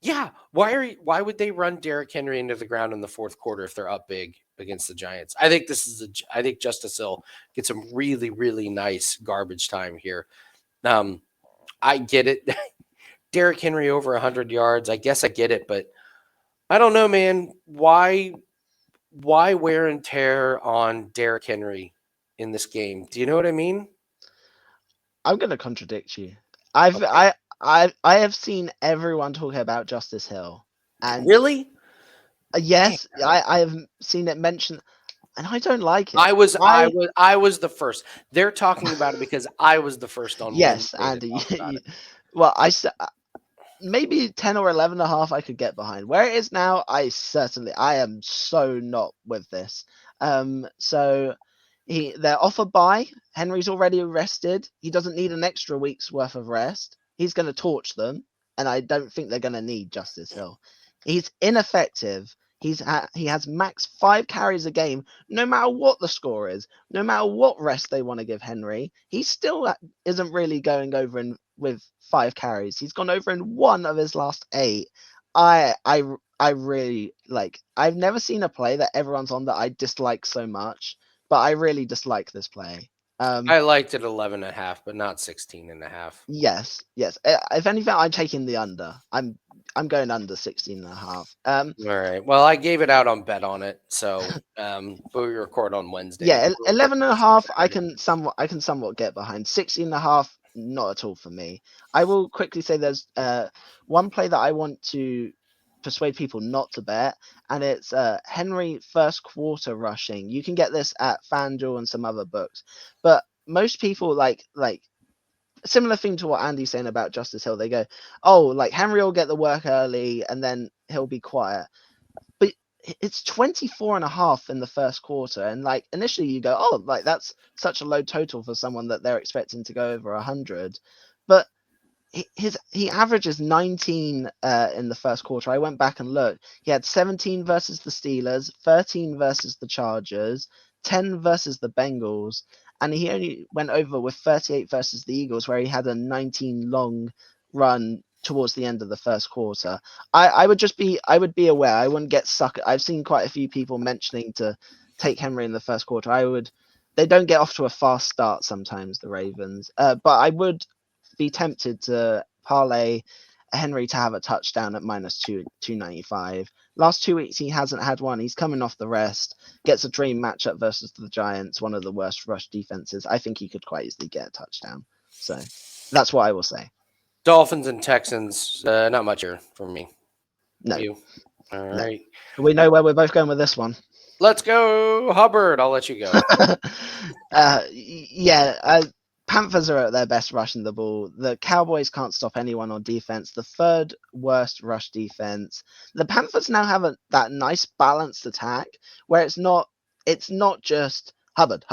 Yeah, why would they run Derrick Henry into the ground in the fourth quarter if they're up big against the Giants? I think I think Justice Hill gets some really, really nice garbage time here. I get it. Derrick Henry over 100 yards. I guess I get it, but I don't know, man. Why wear and tear on Derrick Henry in this game? Do you know what I mean? I'm going to contradict you. I have seen everyone talking about Justice Hill. And really? Yes, I have seen it mentioned, and I don't like it. I was the first. They're talking about it because I was the first on. Yes, Andy. Well, I maybe 10 or 11.5 I could get behind. Where it is now, I am so not with this. So they're off a bye. Henry's already arrested. He doesn't need an extra week's worth of rest. He's going to torch them, and I don't think they're going to need Justice Hill. He's ineffective. He has max 5 carries a game, no matter what the score is, no matter what rest they want to give Henry. He still isn't really going over with 5 carries. He's gone over in 1 of his last 8. I really I've never seen a play that everyone's on that I dislike so much, but I really dislike this play. I liked it 11.5, but not 16.5. Yes. If anything, I'm taking the under. I'm going under 16.5. All right. Well, I gave it out on Bet on it, so but we record on Wednesday. Yeah, 11.5. I can somewhat get behind. 16.5, not at all for me. I will quickly say there's one play that I want to persuade people not to bet, and it's Henry first quarter rushing. You can get this at FanDuel and some other books, but most people like similar thing to what Andy's saying about Justice Hill. They go, oh, like Henry will get the work early and then he'll be quiet. But it's 24.5 in the first quarter. And like initially you go, oh, like that's such a low total for someone that they're expecting to go over 100. But he averages 19 in the first quarter. I went back and looked. He had 17 versus the Steelers, 13 versus the Chargers, 10 versus the Bengals, and he only went over with 38 versus the Eagles, where he had a 19 long run towards the end of the first quarter. I would be aware. I wouldn't get sucked. I've seen quite a few people mentioning to take Henry in the first quarter. They don't get off to a fast start sometimes, the Ravens. But I would be tempted to parlay Henry to have a touchdown at -295. Last 2 weeks he hasn't had one. He's coming off the rest, gets a dream matchup versus the Giants, one of the worst rush defenses. I think he could quite easily get a touchdown. So that's what I will say. Dolphins and Texans, not much here for me. No. You? All No. right. We know where we're both going with this one. Let's go, Hubbard. I'll let you go. Panthers are at their best rushing the ball. The Cowboys can't stop anyone on defense. The third worst rush defense. The Panthers now have that nice balanced attack where it's not just Hubbard,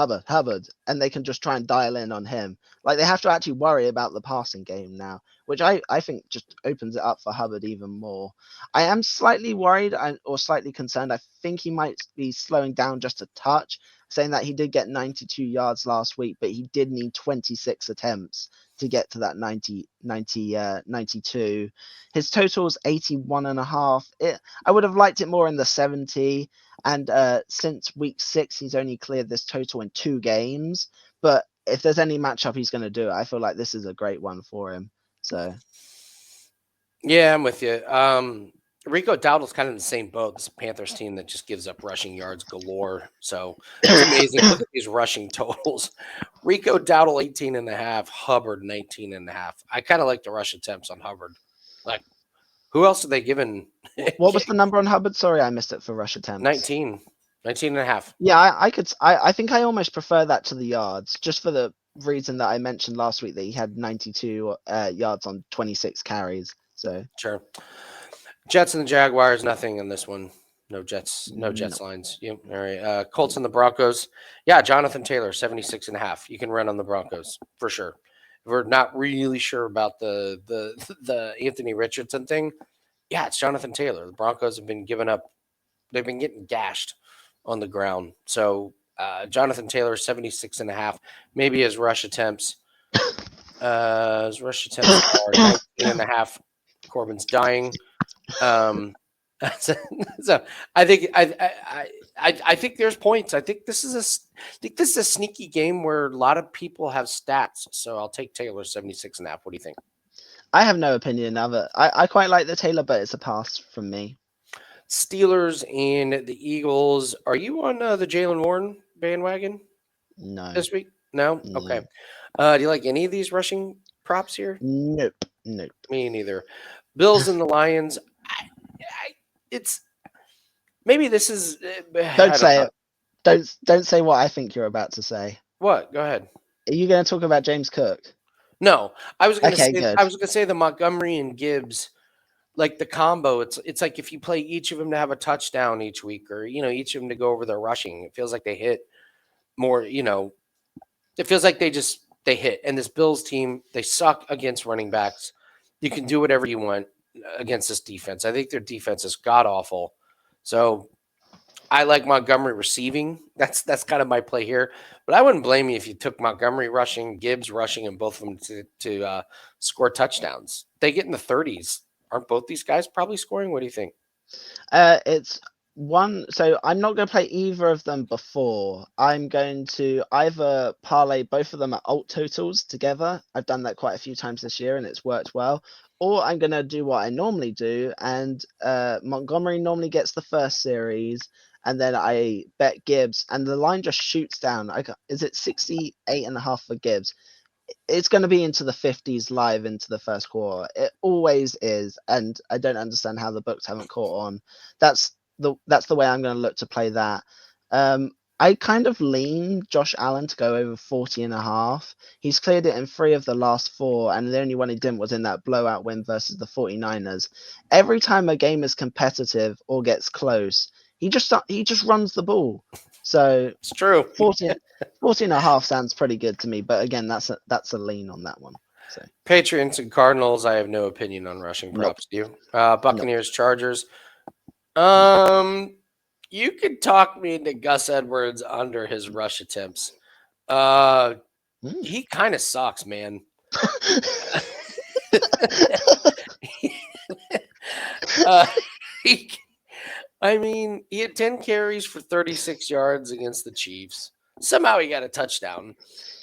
and they can just try and dial in on him. Like they have to actually worry about the passing game now, which I think just opens it up for Hubbard even more. I am slightly worried or slightly concerned. I think he might be slowing down just a touch, saying that he did get 92 yards last week, but he did need 26 attempts to get to that 92. His total is 81.5. I would have liked it more in the 70. And since week 6, he's only cleared this total in 2 games. But if there's any matchup he's going to do it, I feel like this is a great one for him. So, yeah, I'm with you. Rico Dowdle's kind of in the same boat. This Panthers team that just gives up rushing yards galore. So it's amazing. Look at these rushing totals. Rico Dowdle 18.5, Hubbard 19.5. I kind of like the rush attempts on Hubbard. Like, who else are they giving? What was the number on Hubbard? Sorry, I missed it for rush attempts. 19.5. Yeah, I think I almost prefer that to the yards, just for the reason that I mentioned last week that he had 92 yards on 26 carries. So sure. Jets and the Jaguars, nothing in this one. No Jets lines. Yep. All right. Colts and the Broncos. Yeah, Jonathan Taylor, 76.5. You can run on the Broncos for sure. We're not really sure about the Anthony Richardson thing. Yeah, it's Jonathan Taylor. The Broncos have been giving up. They've been getting gashed on the ground. So Jonathan Taylor, 76.5. Maybe his rush attempts. Are 19.5. Corbin's dying. So I think there's points. I think this is a sneaky game where a lot of people have stats. So I'll take Taylor 76.5. What do you think? I have no opinion of it. I quite like the Taylor, but it's a pass from me. Steelers and the Eagles. Are you on the Jaylen Warren bandwagon? No. This week? No? No. Okay. Do you like any of these rushing props here? Nope. Me neither. Bills and the Lions. It's maybe this is. Don't say it. Don't say what I think you're about to say. What? Go ahead. Are you going to talk about James Cook? No, I was going to say. Good. I was going to say the Montgomery and Gibbs, like the combo. It's like if you play each of them to have a touchdown each week, or each of them to go over their rushing. It feels like they hit more. It feels like they hit. And this Bills team, they suck against running backs. You can do whatever you want against this defense. I think their defense is god awful. So I like Montgomery receiving. That's kind of my play here. But I wouldn't blame you if you took Montgomery rushing, Gibbs rushing, and both of them to score touchdowns. They get in the 30s. Aren't both these guys probably scoring? What do you think? It's one. So I'm not going to play either of them before. I'm going to either parlay both of them at alt totals together. I've done that quite a few times this year and it's worked well. Or I'm going to do what I normally do. And Montgomery normally gets the first series. And then I bet Gibbs. And the line just shoots down. Is it 68.5 for Gibbs? it's going to be into the 50s live into the first quarter. It always is, and I don't understand how the books haven't caught on. That's the way I'm going to look to play that. I kind of lean Josh Allen to go over 40.5. He's cleared it in 3 of the last 4, and the only one he didn't was in that blowout win versus the 49ers. Every time a game is competitive or gets close, he just runs the ball. So It's true. 40.5 sounds pretty good to me, but again, that's a lean on that one. So Patriots and Cardinals, I have no opinion on rushing nope, props. Do you? Buccaneers, Chargers. You could talk me into Gus Edwards under his rush attempts. He kind of sucks, man. He, I mean, he had 10 carries for 36 yards against the Chiefs. Somehow he got a touchdown.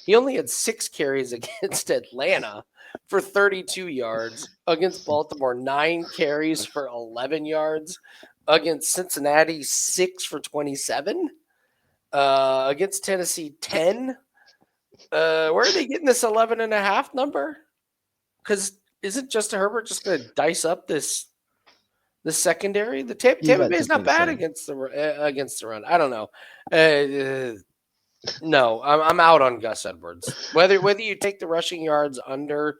He only had 6 carries against Atlanta for 32 yards. Against Baltimore, 9 carries for 11 yards. Against Cincinnati, 6 for 27. Against Tennessee, 10. Where are they getting this 11.5 number? Because isn't Justin Herbert just going to dice up this secondary? The Tampa Bay is not bad against the run. I don't know. No, I'm out on Gus Edwards. Whether you take the rushing yards under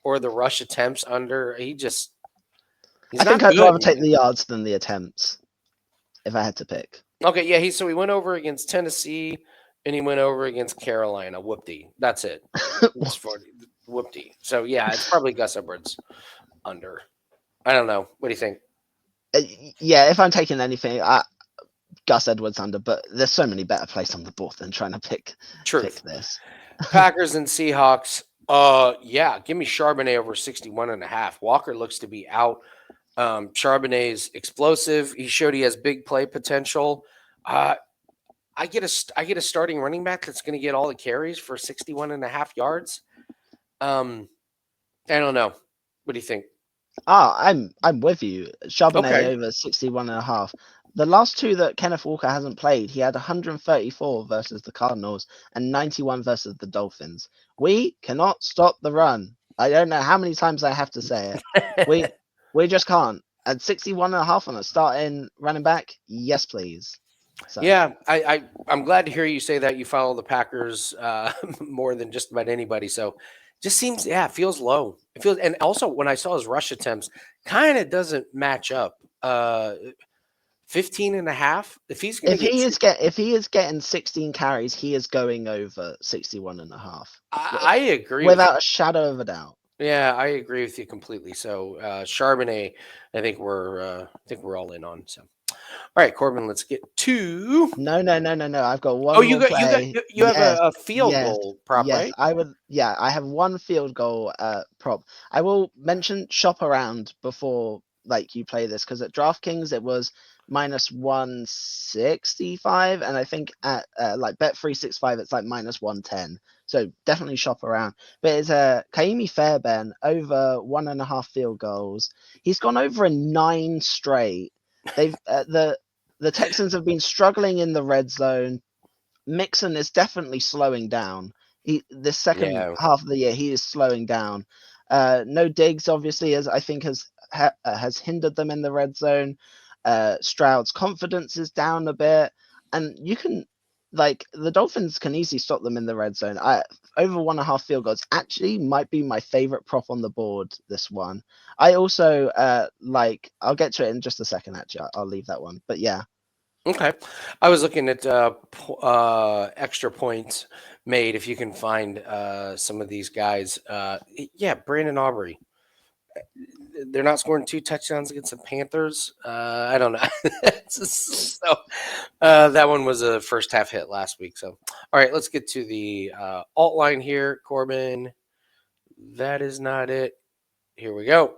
or the rush attempts under, he's I think I'd rather take the yards than the attempts if I had to pick. Okay, yeah, he went over against Tennessee and he went over against Carolina. Whoop-dee. That's it. It's 40. Whoop-dee. So yeah, it's probably Gus Edwards under. I don't know. What do you think? Yeah, if I'm taking anything, Gus Edwards under, but there's so many better plays on the board than trying to pick this. Packers and Seahawks. Yeah, give me Charbonnet over 61.5. Walker looks to be out. Charbonnet's explosive. He showed he has big play potential. I get a starting running back that's going to get all the carries for 61.5 yards. I don't know. What do you think? I'm with you. Charbonnet over 61.5. The last 2 that Kenneth Walker hasn't played, he had 134 versus the Cardinals and 91 versus the Dolphins. We cannot stop the run. I don't know how many times I have to say it. We just can't. At 61.5 on a starting running back, yes, please. So. Yeah, I'm glad to hear you say that you follow the Packers more than just about anybody. So just seems, it feels low. It feels, and also when I saw his rush attempts, kind of doesn't match up. 15.5. If he is getting 16 carries, he is going over 61.5. I agree without a shadow of a doubt. Yeah, I agree with you completely. So Charbonnet, I think we're all in on. So, all right, Corbin, let's get to. No. I've got one. Oh, you have a field goal prop, right? I have one field goal prop. I will mention shop around before you play this, because at DraftKings it was minus 165, and I think at Bet365 it's minus 110. So definitely shop around. But it's Kaimi Fairbairn over 1.5 field goals. He's gone over in 9 straight. They've the Texans have been struggling in the red zone. Mixon is definitely slowing down. This second half of the year, he is slowing down. No Diggs, obviously, as I think has hindered them in the red zone. Stroud's confidence is down a bit, and you can the Dolphins can easily stop them in the red zone. Over 1.5 field goals actually might be my favorite prop on the board. This one, I also I'll get to it in just a second. Actually, I'll leave that one, but yeah. Okay, I was looking at extra points made. If you can find some of these guys, Brandon Aubrey. They're not scoring 2 touchdowns against the Panthers. I don't know. So that one was a first half hit last week. So, all right, let's get to the alt line here, Corbin. That is not it. Here we go.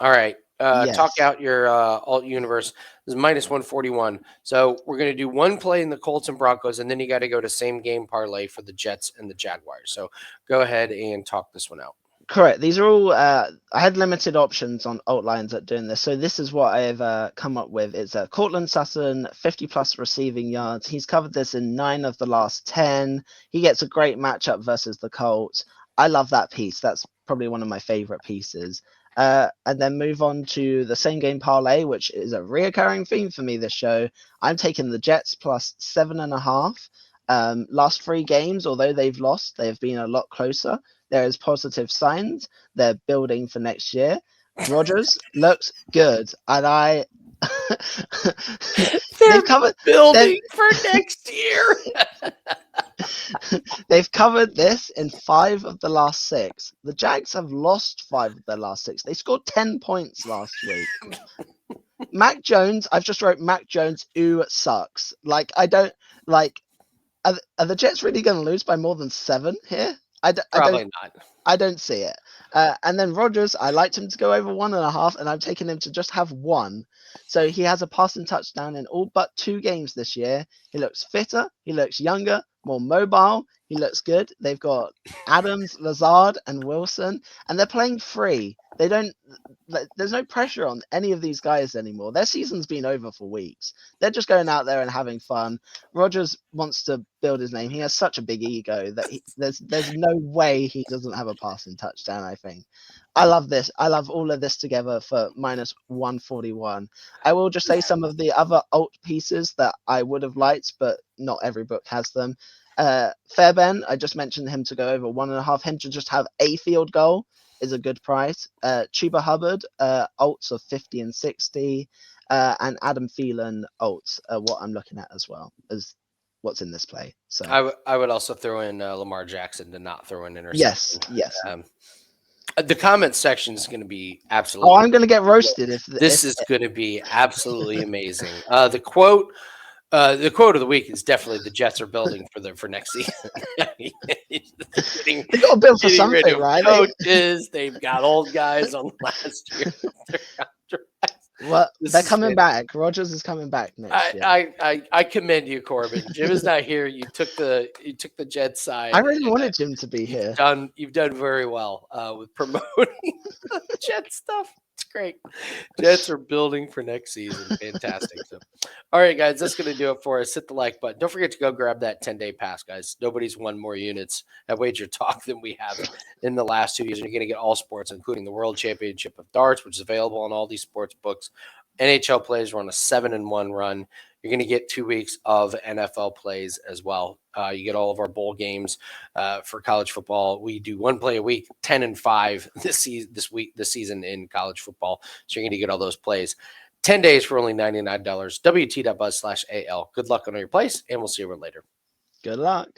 All right. Talk out your alt universe. This is minus 141. So we're going to do one play in the Colts and Broncos, and then you got to go to same game parlay for the Jets and the Jaguars. So go ahead and talk this one out. Correct. These are all. I had limited options on alt lines at doing this, so this is what I've come up with. It's Cortland Sutton, 50+ receiving yards. He's covered this in 9 of the last 10. He gets a great matchup versus the Colts. I love that piece. That's probably one of my favorite pieces. And then move on to the same game parlay, which is a reoccurring theme for me this show. I'm taking the Jets plus 7.5. Last 3 games, although they've lost, they have been a lot closer. There is positive signs. They're building for next year. Rodgers looks good, and I They're they've covered building for next year. they've covered this in 5 of the last 6. The Jags have lost 5 of their last 6. They scored 10 points last week. Mac Jones, I've just wrote Mac Jones, ooh, sucks. Like, I don't like. Are the Jets really going to lose by more than 7 here? Probably not. I don't see it. And then Rodgers, I liked him to go over 1.5, and I'm taking him to just have 1. So he has a passing touchdown in all but 2 games this year. He looks fitter. He looks younger, more mobile. He looks good. They've got Adams, Lazard, and Wilson, and they're playing free. They don't. There's no pressure on any of these guys anymore. Their season's been over for weeks. They're just going out there and having fun. Rodgers wants to build his name. He has such a big ego that there's no way he doesn't have a passing touchdown, I think. I love this. I love all of this together for minus 141. I will just say some of the other alt pieces that I would have liked, but not every book has them. Fairbairn, I just mentioned him to go over 1.5. Him to just have a field goal is a good price. Chuba Hubbard, alts of 50 and 60. And Adam Thielen alts are what I'm looking at as well as what's in this play. So I would also throw in Lamar Jackson to not throw in interception. yes. The comment section is going to be absolutely. Oh, I'm going to get roasted if this is going to be absolutely amazing. The quote of the week is definitely the Jets are building for next season. They got to build for something, right? Coaches, they've got old guys on last year. Well, they're coming back. Rodgers is coming back next year. I commend you, Corbin. Jim is not here. You took the Jets side. I really wanted Jim to be here. You've done very well with promoting the Jets stuff. It's great. Jets are building for next season. Fantastic. So, all right, guys, that's going to do it for us. Hit the like button. Don't forget to go grab that 10-day pass, guys. Nobody's won more units at Wagertalk than we have in the last 2 years. You're going to get all sports, including the World Championship of Darts, which is available on all these sports books. NHL plays. We're on a 7-1 run. You're going to get 2 weeks of NFL plays as well. You get all of our bowl games for college football. We do 1 play a week, 10-5 this season in college football. So you're going to get all those plays. 10 days for only $99. WT.buzz/AL. Good luck on all your plays, and we'll see you later. Good luck.